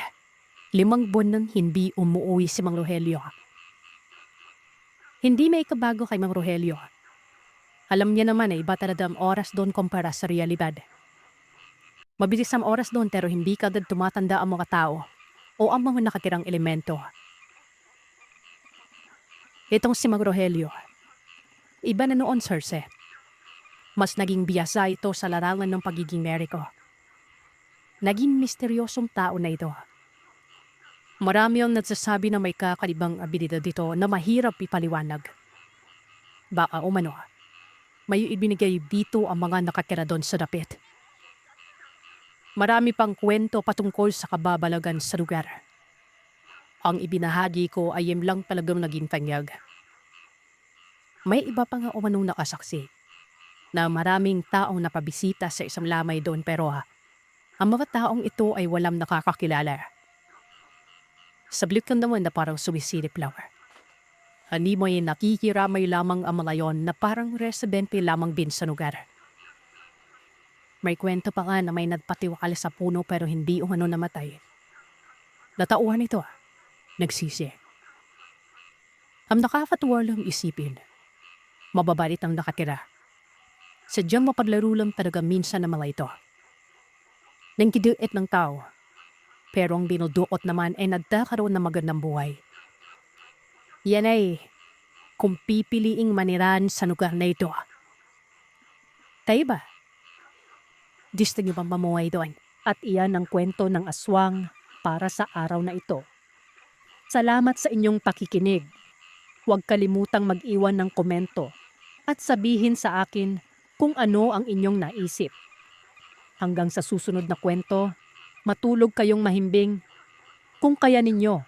5 buwan nang hindi umuwi si Mang Rogelio. Hindi may kabago kay Mang Rogelio. Alam niya naman iba talaga ang oras doon kumpara sa realidad. Mabilis ang oras doon pero hindi kagad tumatanda ang mga tao o ang mga nakatirang elemento. Itong si Mang Rogelio, iba na noon, Circe. Mas naging biyasa ito sa larangan ng pagiging meriko. Naging misteryosong tao na ito. Marami ang nagsasabi na may kakaibang abilidad dito na mahirap ipaliwanag. Baka umano, may ibinigay dito ang mga nakatira doon sa dapit. Marami pang kwento patungkol sa kababalagan sa lugar. Ang ibinahagi ko ay lang talagang naging tanyag. May iba pa nga umanong nakasaksi na maraming taong napabisita sa isang lamay doon pero ang mga taong ito ay walang nakakakilala. Sablik ka naman na parang sumisilip lang. Ani mo ay nakikiramay lamang ang mga yon na parang residente lamang din sa lugar. May kwento pa nga na may nagpatiwakal sa puno pero hindi umano namatay. Natauhan ito. Nagsisi. Ang nakakatuwa lang isipin. Mababalit ang nakatira. Sadyang mapaglaro lang talaga minsan ng mga ito. Nang kiduit ng tao. Pero ang dinuduot naman ay nagkakaroon ng magandang buhay. Yan ay kung pipiliing manirahan sa lugar na ito. Tayo ba? Gusto niyo bang mamuhay doon? At iyan ang kwento ng aswang para sa araw na ito. Salamat sa inyong pakikinig. Huwag kalimutang mag-iwan ng komento at sabihin sa akin kung ano ang inyong naisip. Hanggang sa susunod na kwento, matulog kayong mahimbing kung kaya ninyo.